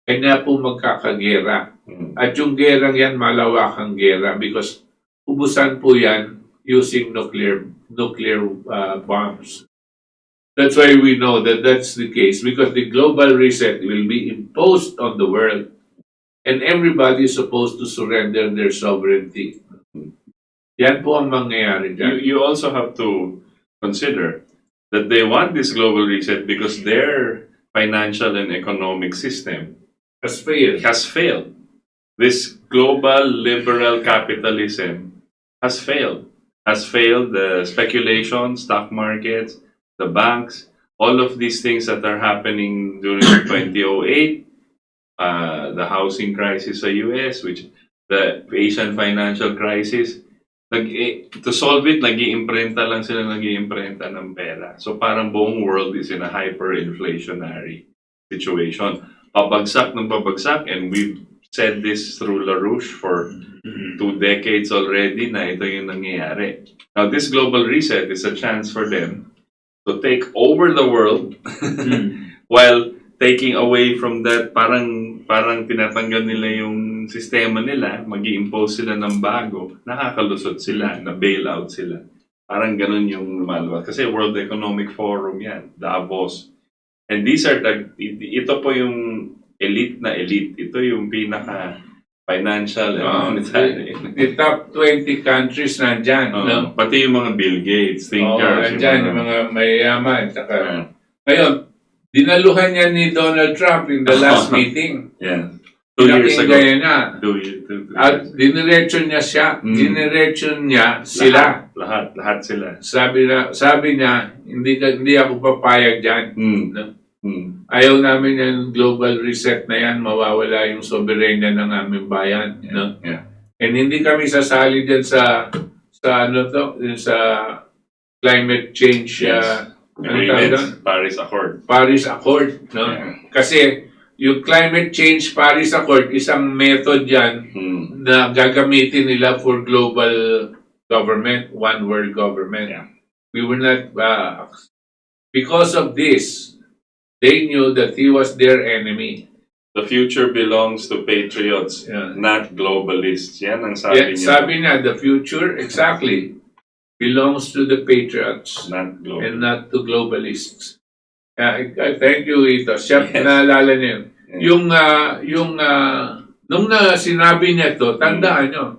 Kanya po magkakagera. At yung gerang yan, malawakang gera because ubusan po yan using nuclear bombs. That's why we know that that's the case because the global reset will be imposed on the world and everybody is supposed to surrender their sovereignty. Yan po ang mangyayari dyan. You also have to consider that they want this global reset because their financial and economic system Has failed. has failed. This global liberal capitalism has failed. Has failed the speculation, stock markets, the banks, all of these things that are happening during 2008, the housing crisis sa US, which the Asian financial crisis, to solve it, nag-iimprenta lang sila ng pera. So parang buong world is in a hyperinflationary situation. Pabagsak ng pabagsak, and we've said this through LaRouche for 2 decades already na ito yung nangyayari. Now, this global reset is a chance for them to take over the world while taking away from that, parang tinatanggal nila yung sistema nila, mag-i-impose sila ng bago, nakakalusot sila, na bailout sila. Parang ganun yung lumalabas. Kasi World Economic Forum yan, Davos. And these are ito po yung elite na elite. Ito yung pinaka financial and monetary. The top 20 countries nandyan. No? Pati yung mga Bill Gates, thinkers. Nandyan, yung mga mayayaman. Ngayon, dinaluhan niya ni Donald Trump in the last meeting. Yeah. 2 years ago. Niya. At diniretso niya siya. Diniretso niya sila. Lahat sila. Sabi niya, hindi ako papayag dyan. No? Ayaw namin yung global reset na yan, mawawala yung soberenya ng aming bayan. No? Yeah. And hindi kami sasali dyan sa climate change Agreements, Paris Accord. Paris Accord. No? Yeah. Kasi yung climate change Paris Accord, isang method yan na gagamitin nila for global government, one world government. Yeah. We were not, because of this, they knew that he was their enemy. The future belongs to patriots, not globalists. Yan ang sabi niya. Sabi niya, the future, exactly, belongs to the patriots not and not to globalists. Thank you, Ito. Siya, naalala niyo. Yung sinabi niya to, tandaan nyo,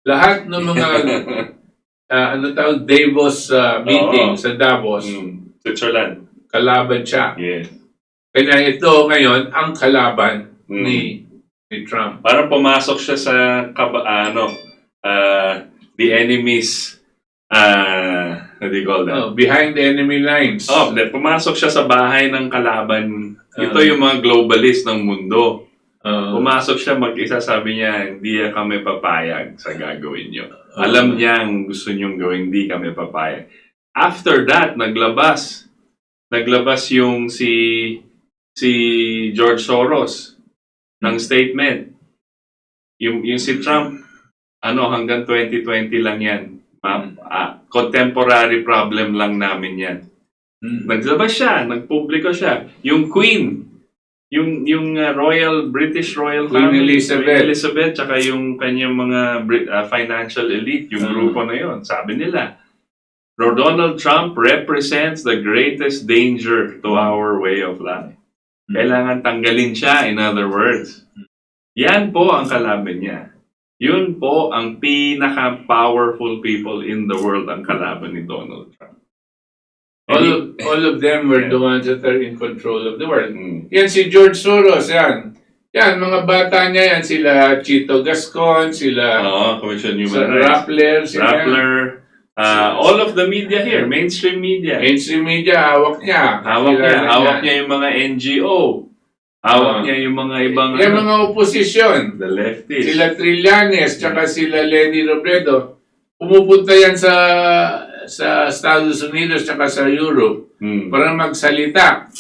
lahat ng mga Davos meeting sa Davos, Switzerland. Kalaban siya. Yes. Kaya ito ngayon, ang kalaban ni Trump. Parang pumasok siya sa the enemy's what do you call that? Behind the enemy lines. Pumasok siya sa bahay ng kalaban. Ito yung mga globalist ng mundo. Pumasok siya mag-isa, sabi niya, hindi kami papayag sa gagawin niyo. Alam niya ang gusto niyong gawin, hindi kami papayag. After that, naglabas yung si George Soros ng statement. yung si Trump, hanggang 2020 lang yan. Contemporary problem lang namin yan. Naglabas siya, nagpubliko siya. Yung Queen, yung British Royal Queen Family, Elizabeth. tsaka yung kanyang mga financial elite, yung grupo na yon, sabi nila, Donald Trump represents the greatest danger to our way of life. Kailangan tanggalin siya, in other words. Yan po ang kalaban niya. Yun po ang pinaka-powerful people in the world ang kalaban ni Donald Trump. All of them were the ones that are in control of the world. Yan si George Soros, yan. Yan, mga bata niya yan, sila Chito Gascon, sila Commission Human Rights. Rappler, all of the media here, mainstream media. Mainstream media, hawak niya. Hawak niya yung mga NGO. Hawak niya yung mga ibang... Yung mga oposisyon. The leftists. Sila Trillanes, tsaka sila Leni Robredo. Pumupunta yan sa Estados Unidos tsaka sa Europe para magsalita.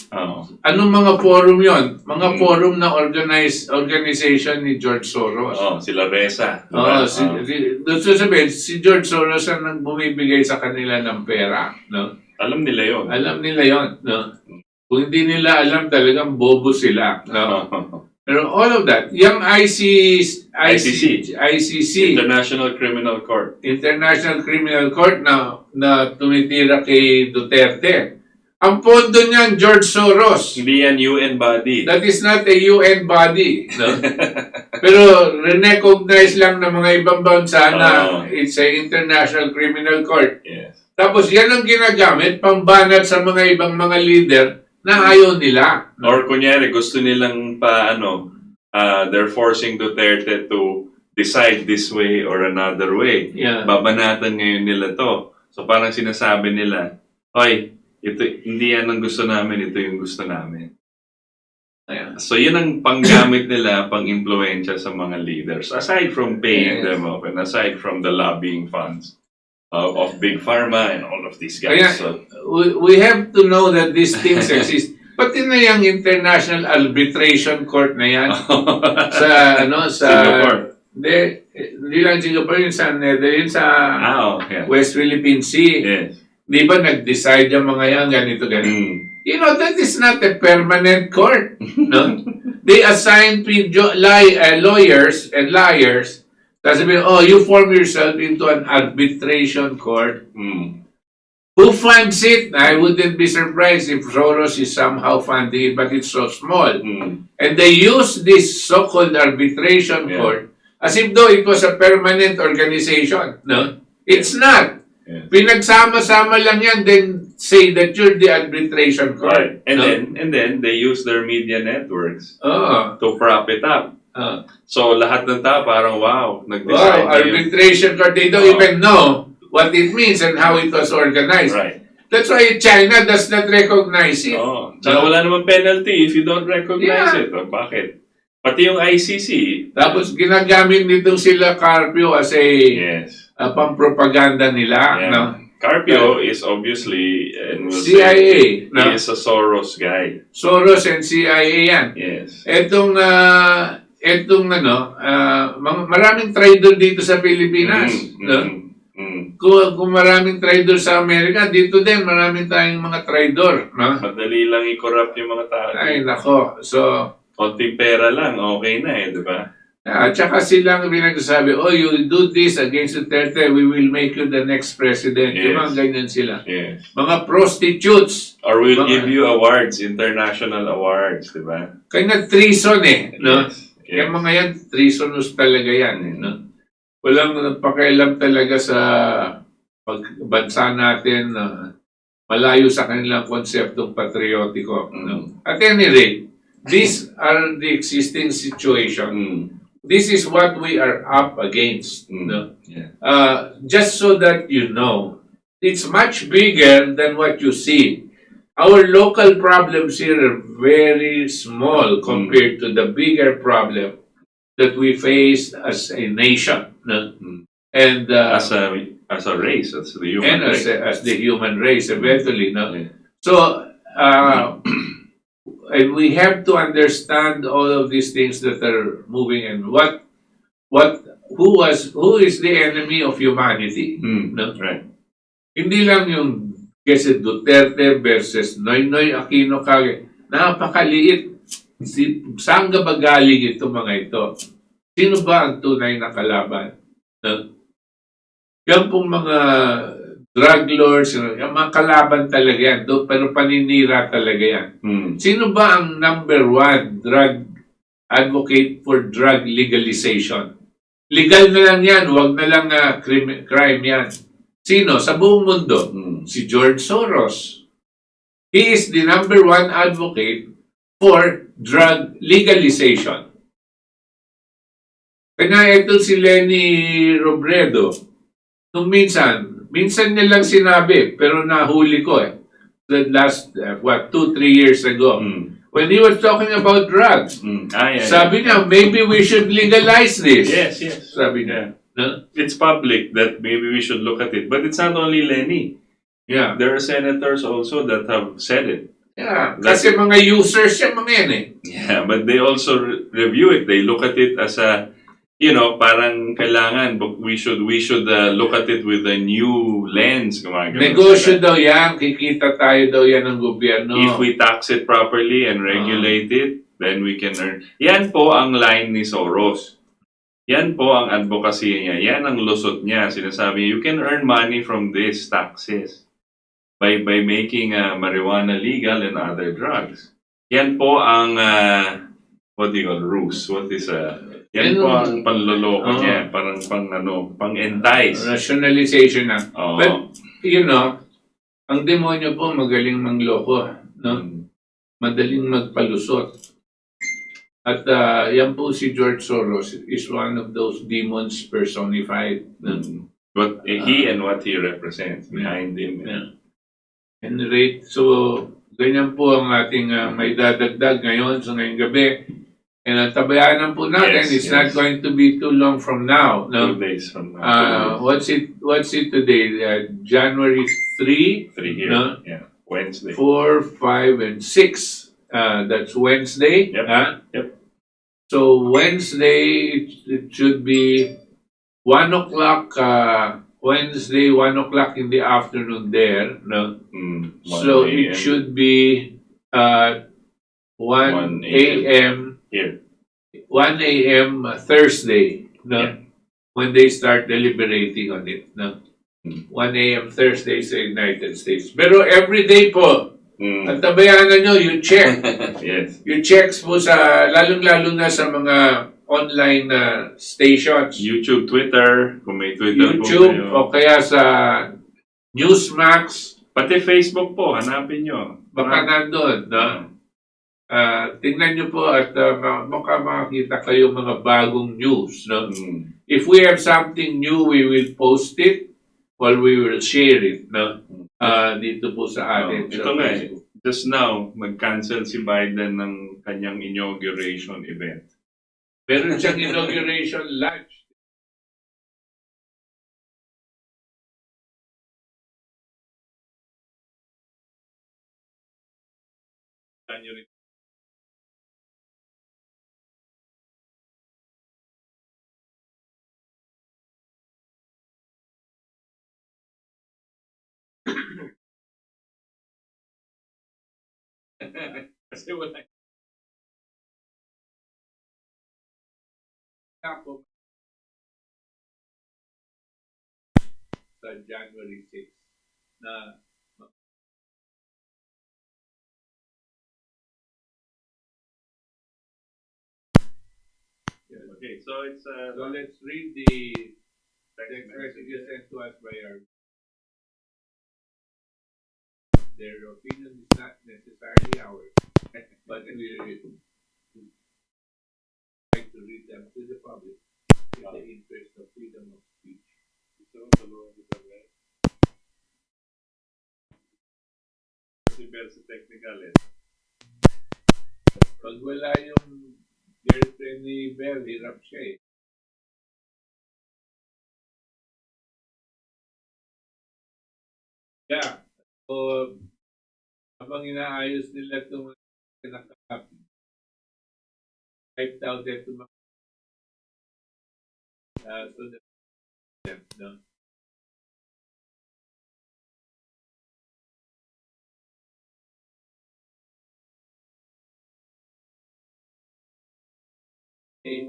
Anong mga forum yon? Mga forum na organization ni George Soros. Sila Reza. Doon sasabihin, si George Soros ang bumibigay sa kanila ng pera. No? Alam nila yon. Alam nila yon. No? Kung hindi nila alam, talagang bobo sila. No? Pero all of that, yung ICC, International Criminal Court na tumitira kay Duterte. Ang pondo niyan, George Soros. Hindi yan UN body. That is not a UN body. No? Pero recognize lang ng mga ibang bansa na it's a International Criminal Court. Yes. Tapos yan ang ginagamit pambanat sa mga ibang mga leader na ayaw nila. Or kunyari, gusto nilang they're forcing Duterte to decide this way or another way. Yeah. Babanatan ngayon nila to. So parang sinasabi nila, oy, ito, hindi yan ang gusto namin, ito yung gusto namin. Yeah. So yun ang panggamit nila, pang-impluensya sa mga leaders. Aside from paying them off and aside from the lobbying funds of Big Pharma and all of these guys. Kaya, we have to know that these things exist. Pati na yung International Arbitration Court na yan sa Singapore. Hindi lang Singapore, yun sa Netherlands, sa West Philippine Sea. Yes. Di ba nag-decide yung mga yan, ganito. You know, that is not a permanent court. No? They assign lawyers and liars. Tapos sabihin, you form yourself into an arbitration court. Who funds it? I wouldn't be surprised if Soros is somehow funding it, but it's so small. And they use this so-called arbitration court as if though it was a permanent organization. No? It's not. Pinagsama-sama lang yan, then say that you're the arbitration court. Right. And then they use their media networks to prop it up. So lahat ng tao parang nag-decide. Arbitration court, they don't even know what it means and how it was organized. Right. That's why China does not recognize it. Tsaka wala namang penalty if you don't recognize it. Bakit? Pati yung ICC. Tapos ginagamit nitong sila Carpio as a pang-propaganda nila. No? Carpio is obviously CIA. He is a Soros guy. Soros and CIA yan. Yes. Maraming trader dito sa Pilipinas. Kung maraming trader sa Amerika, dito din maraming tayong mga trader. No? Madali lang i-corrupt yung mga tao. Ay, nako. So, konting pera lang, okay na di ba? At saka silang pinagsasabi, you do this against Duterte, we will make you the next president. Yes. Yung mga ganyan sila. Yes. Mga prostitutes. Or we'll give you awards, international awards, di ba? Kaya treason no? Yes. Yung mga yan, treasonous talaga yan. No? Walang pakialam talaga sa pagbansa natin na malayo sa kanilang konseptong patriotiko. No? At any rate, these are the existing situation. This is what we are up against. No? Just so that you know, it's much bigger than what you see. Our local problems here are very small compared to the bigger problem that we face as a nation. No? And as a race, as the human race. As the human race eventually. No? So, and we have to understand all of these things that are moving and what who is the enemy of humanity. No? Right. Hindi lang yung kasi Duterte versus Noynoy Aquino Kage. Napakaliit. Saan ba galing ito mga ito? Sino ba ang tunay na kalaban? No? Yan pong mga drug lords, yung mga kalaban talaga yan. Pero paninira talaga yan. Sino ba ang number one drug advocate for drug legalization? Legal na lang yan, huwag na lang crime yan. Sino? Sa buong mundo. Si George Soros. He is the number one advocate for drug legalization. Kaya ito si Lenny Robredo, nung minsan niya lang sinabi, pero nahuli ko the last, 2-3 years ago, when he was talking about drugs, sabi niya, maybe we should legalize this. Yes. Sabi niya. No? It's public that maybe we should look at it. But it's not only Lenny. Yeah. There are senators also that have said it. Yeah, kasi mga users yan mga yan Yeah, but they also review it. They look at it as a, parang kailangan, but we should look at it with a new lens. Negosyo daw yan, kikita tayo daw yan ng gobyerno. If we tax it properly and regulate it, then we can earn. Yan po ang line ni Soros. Yan po ang advocacy niya. Yan ang lusot niya. Sinasabi, you can earn money from these taxes by making marijuana legal and other drugs. Yan po ang what do you call ruse? What is yan po ang panloloko niya, parang pang-entice. Rationalization na. Oh. But ang demonyo po magaling mangloko, no? Madaling magpalusot. At yan po si George Soros is one of those demons personified. But he and what he represents behind him. Anyway, so ganyan po ang ating may dadagdag ngayon sa ngayong gabi. And tabayanan po natin, it's not going to be too long from now. No? 2 days from now. What's it today? January 3? 3 here. No? Yeah. Wednesday. 4, 5, and 6. That's Wednesday. Yep. So Wednesday, it should be 1 o'clock. Wednesday, 1 o'clock in the afternoon there. No? So it should be 1 a.m. here. 1 a.m. Thursday. No? Yeah. When they start deliberating on it. No? 1 a.m. Thursday sa United States. Pero every day po, at tabayanan nyo, you check. Yes. You checks po sa, lalong-lalo na sa mga online stations. YouTube, Twitter, kung may Twitter YouTube, po o kaya sa Newsmax. pati Facebook po, hanapin nyo. Baka nandun. No? Tingnan nyo po at baka makakita kayo mga bagong news. No? If we have something new, we will post it or we will share it. No? Dito po sa atin. Ito nga just now, mag-cancel si Biden ng kanyang inauguration event. Meron siyang inauguration lunch. Kasi wala ako sa January 6 na Okay, so it's so let's read the text messages sent to us by our their opinion is not necessarily ours, but we like to read them to the public in the interest of freedom of speech. So, sa technical Pag wala yung girlfriend ni Bell, hirap siya Yeah. So, habang inaayos nila itong typed out ito So that, no? Okay.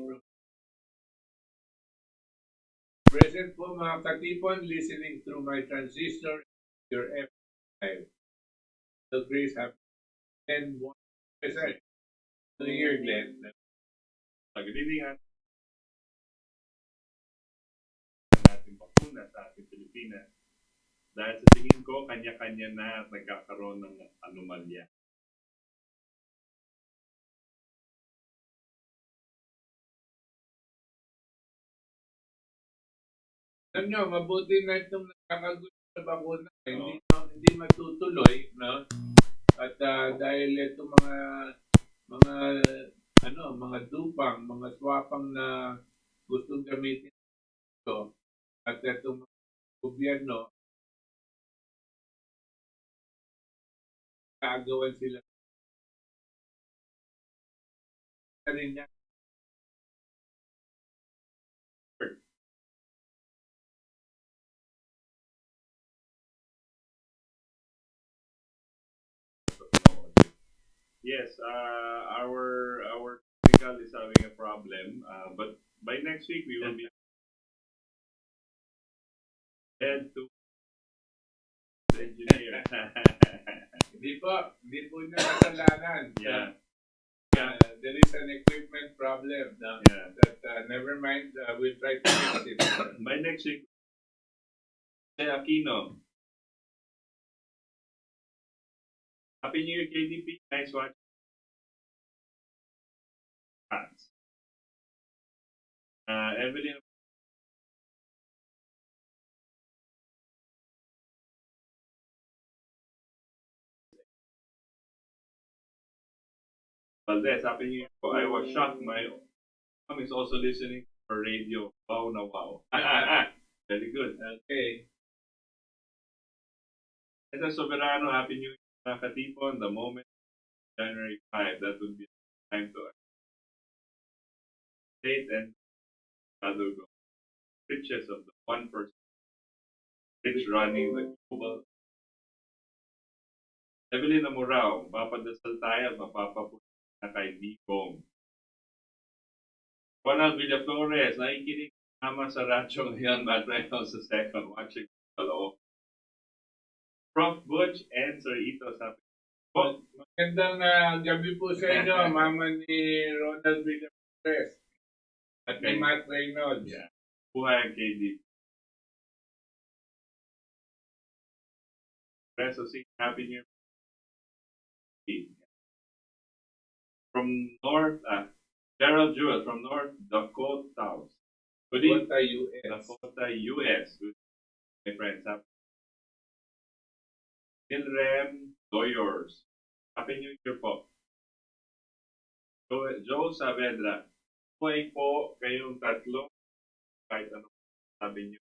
Present po mga katipon, listening through my transistor, your F5. So Grace, have 10-1%. New Year, Glenn. Pagdilingan natin bakuna sa ating Pilipinas. Dahil sa tingin ko, kanya-kanya na at nagkakaroon ng anomalya. Alam nyo, mabuti na itong nakakagulo sa bakuna. Hindi matutuloy, no? At dahil itong mga mga dupang, mga swapang na gustong gamitin ito at itong mga gobyerno, kaagawan sila na rin niya. Yes, our technical is having a problem, but by next week we will be head to the engineer. Hindi po niya kasalanan. Yeah. There is an equipment problem Yeah. that never mind, we'll try to fix it. By next week, Aquino. Happy New Year, KDP. Nice watch. Evelyn. Valdes, Happy New Year. I was shocked. My mom is also listening for radio. Wow na wow. Very good. Okay. Ito Soberano, Happy New Year, mga katipon. The moment January 5, that would be time to state and other go. Riches of the 1%. Rich running the global. Evelyn Amorao, papadasal tayo at mapapapunta na kay Bigong. Ronald Villaflores, nakikinig naman sa radyo ngayon, Matrayo sa second, watching hello. Prof. Butch and Sir Ito sa Magandang gabi po sa inyo, mama ni Ronald Villaflores at ni Matt Reynolds. Yeah. Buhay ang KD. Rest of Happy New Year. From North, Gerald Jewell from North Dakota. Good evening. Dakota, US. Dakota, US. Good my friends. Ilrem Doyors. Happy New Year po. Joe Saavedra. Buhay po kayong tatlo. Kahit ano sabi niyo.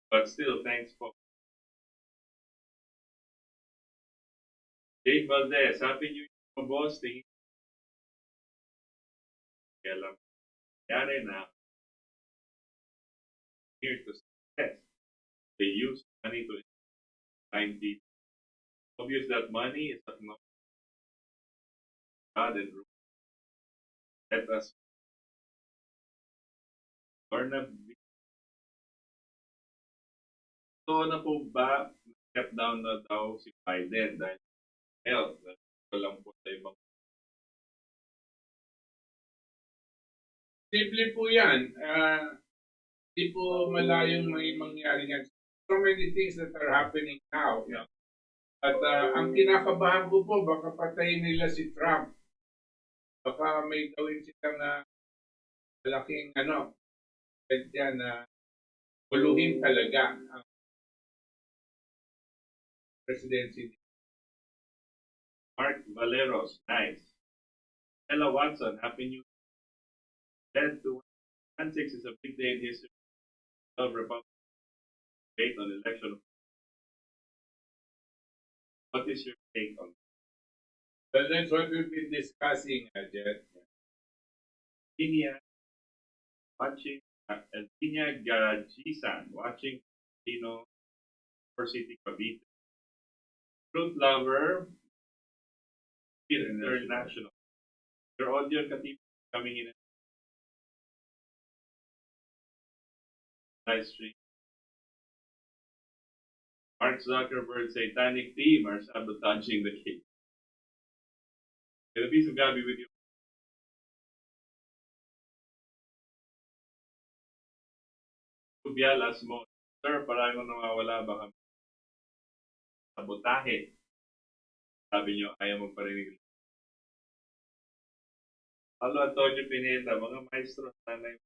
But still, thanks po. Dave Valdes. Happy New Year po, boss. Tingin kaya lang. Yari na. Here to success. They use money to find people. Obvious that money is not God and rule. Let us learn a bit. So na po ba step down na daw si Biden dahil health? Walang po sa ibang. Simple po yan. Hindi po malayong may mangyari yan. So many things that are happening now. Yeah. At ang kinakabahan ko po, baka patayin nila si Trump. Baka may gawin silang malaking buluhin talaga ang presidency. Mark Valeros, nice. Ella Watson, Happy New Year. Led to 1-6 is a big day in history of Republican debate on election. What is your take on that? Well, that's what we've been discussing, Jet. India, Watching Elvina Gajisan, watching Filipino for City Cavite. Fruit Lover International. Your audio Katipunan coming in live stream. Mark Zuckerberg satanic team are sabotaging the case. Can a piece of God be with you? Bialas mo. Sir, parang nawawala baka sabotahe. Sabi niyo, ayaw magparinig. Halo, Antonio Pineda, mga maestro, sana yung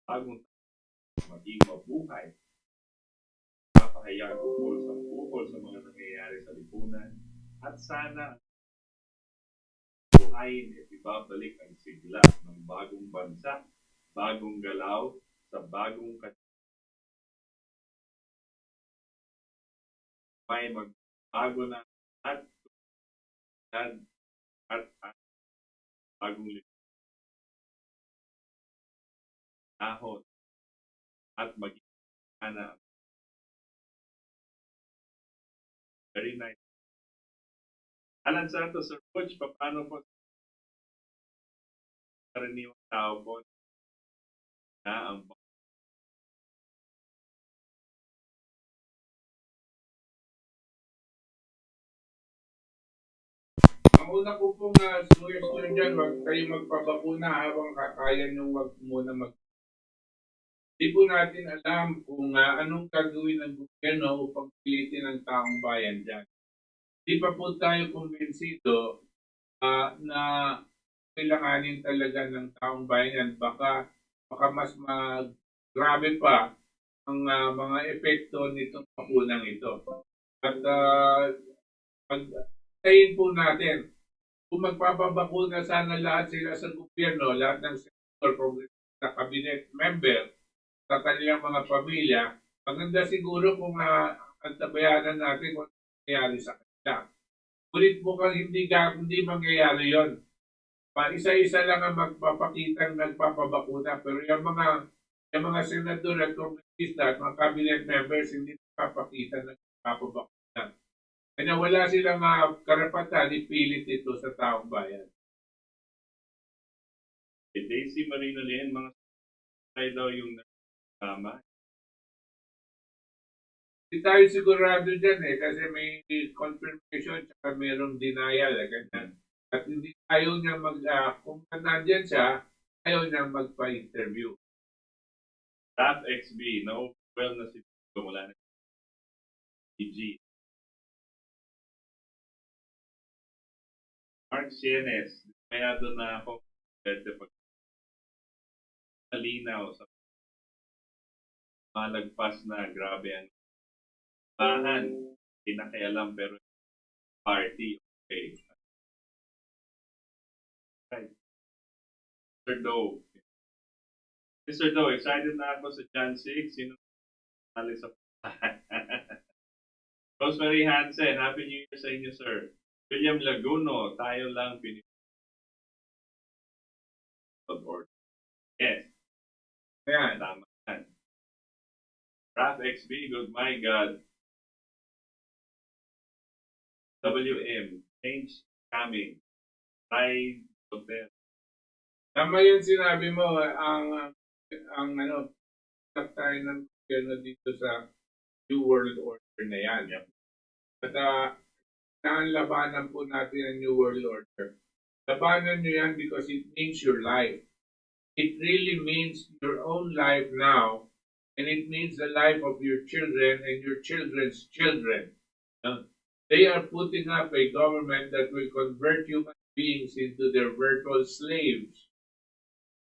bagong maging mabuhay. Napakahiyang ukol sa mga nangyayari sa lipunan. At sana buhayin at ibabalik ang sigla ng bagong bansa, bagong galaw, sa bagong may magbago na at bagong ahon at maging ana. Very nice. Alan Santos, Sir Butch, paano po karaniwang tao po na ang Ang una po pong suggestion dyan, huwag kayo magpabakuna habang kaya nyo wag muna Di po natin alam kung anong gagawin ng gobyerno upang pilitin ang taong bayan dyan. Di pa po tayo kumbinsido na kailanganin talaga ng taong bayan. Baka mas grabe pa ang mga epekto nitong bakunang ito. At pagtayin po natin, kung magpapabakuna sana lahat sila sa gobyerno, lahat ng senator, congressman, cabinet member, sa kanilang mga pamilya, maganda siguro kung antabayanan natin kung nangyayari sa kanila. Ngunit mukhang hindi mangyayari yon. Isa-isa lang ang magpapakita ng nagpapabakuna, pero yung mga senador at kongresista at mga cabinet members hindi nagpapakita ng nagpapabakuna. Kaya wala silang karapatan ipilit ito sa taong bayan. Daisy Marino Lien, mga tayo daw yung tama. Hindi tayo sigurado dyan kasi may confirmation at mayroong denial. Ganyan. At hindi ayaw niya kung nandyan siya, ayaw niya magpa-interview. Raf XB, well na si mula na PG. Mark CNS, mayado na ako pwede pag malinaw sa malagpas na grabe ang bahan. Pinakialam pero party, okay. Right. Mr. Doe. Mr. Doe, excited na ako sa Jan 6. Sino nali sa Rosemary Hansen, Happy New Year sa inyo, sir. William Laguno, tayo lang Yes. Ayan. Tama yan. Raf XB, good my God. WM, change coming. Hotel. Tama yun sinabi mo, tayo ng gobyerno dito sa New World Order na yan. Yep. At labanan po natin ang New World Order. Labanan nyo yan because it means your life. It really means your own life now, and it means the life of your children and your children's children. They are putting up a government that will convert human beings into their virtual slaves.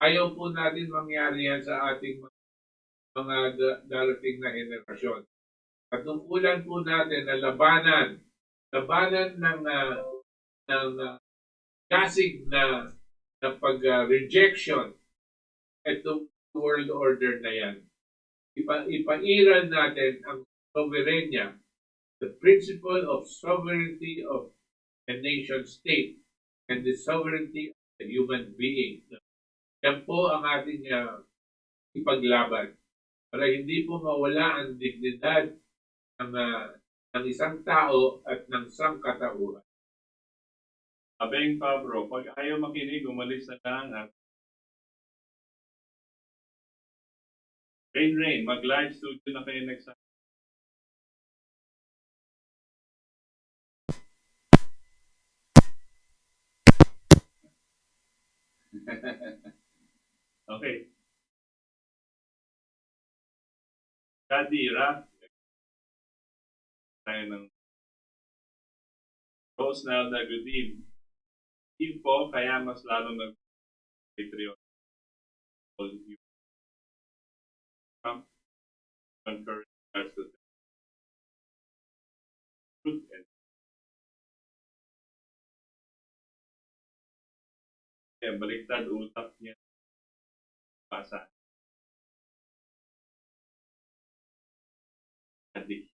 Ayaw po natin mangyari yan sa ating mga darating na henerasyon. Patungkulan po natin na labanan ng kasig na pag-rejection itong world order na yan. Ipairal natin ang soberenya, the principle of sovereignty of a nation state and the sovereignty of the human being. Yan po ang ating ipaglaban para hindi po mawala ang dignidad ng isang tao at ng sangkatauhan. Abeng Pabro, pag ayaw makinig, umalis na lang at Rain, mag-live studio na kayo next time. Okay. Daddy, Raf, tayo ng Rose na good evening. Eve po, kaya mas lalo nag-Patreon. All you come, concur, as the truth and baliktad utak niya. Pasa. Adik.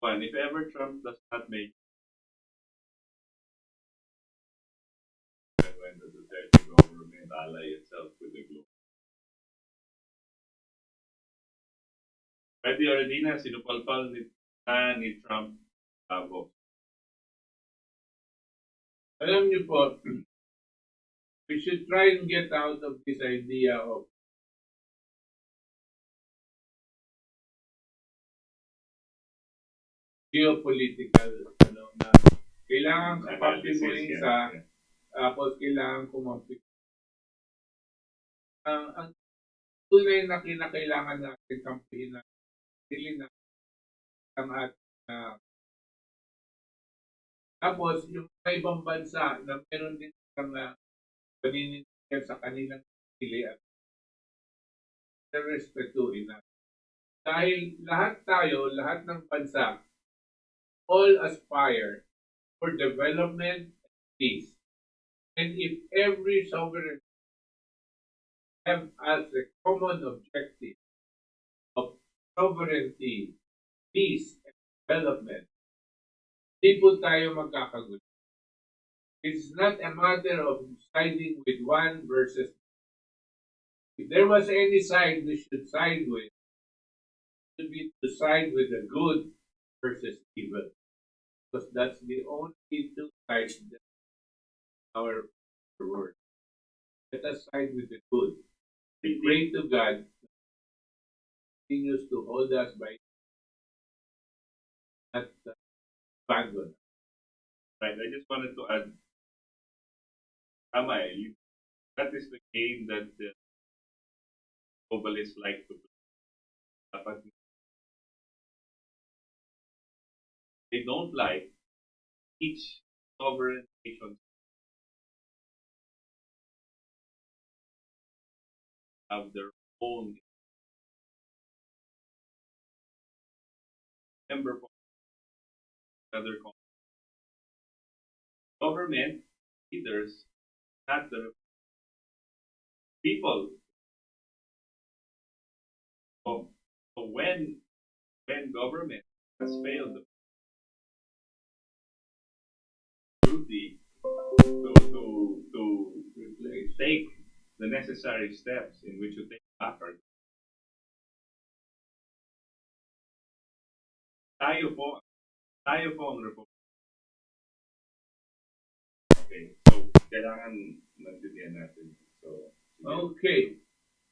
One, if ever Trump does not make when the Duterte government ally itself with the globe. Pwede Ordina, sinupalpal ni Trump abo. Alam niyo po, we should try and get out of this idea of geopolitical, na kailangan kapatid mo yung isa, tapos kailangan kumapit. Ang tunay na kinakailangan natin kampihin na pili na ang ating tapos yung mga ibang bansa na meron din ang paninindigan sa kanilang pilihan, respetuhin natin. Dahil lahat tayo, lahat ng bansa, all aspire for development and peace. And if every sovereign have as a common objective of sovereignty, peace, and development, di po tayo magkakagulo. It's not a matter of siding with one versus if there was any side we should side with, it should be to side with the good versus evil. Because that's the only two sides that our world. Let us side with the good. We pray to God continues to hold us by not abandon. Right, I just wanted to add, that is the game that the globalists like to play. Dapat they don't like each sovereign nation have their own member for other government leaders, not the people. So when government has failed duty to take the necessary steps in which to take back our tayo po ang republic. Okay, so kailangan magtitiyan natin. So, Okay.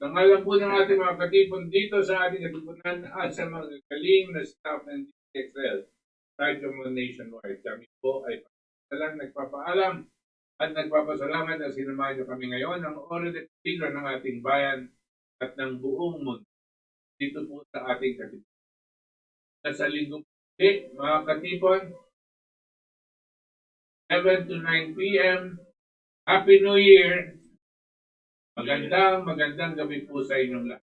Tangalan po ng ating mga katipon dito sa ating katipunan at sa mga galing na staff ng DXL, Radio Mo Nationwide. Kami po ay nagpapaalam at nagpapasalamat na sinamahan niyo kami ngayon ng oras at peligro ng ating bayan at ng buong mundo dito po sa ating katipunan. At sa linggo po, mga katipon, 7 to 9 p.m. Happy New Year! Magandang gabi po sa inyong lahat.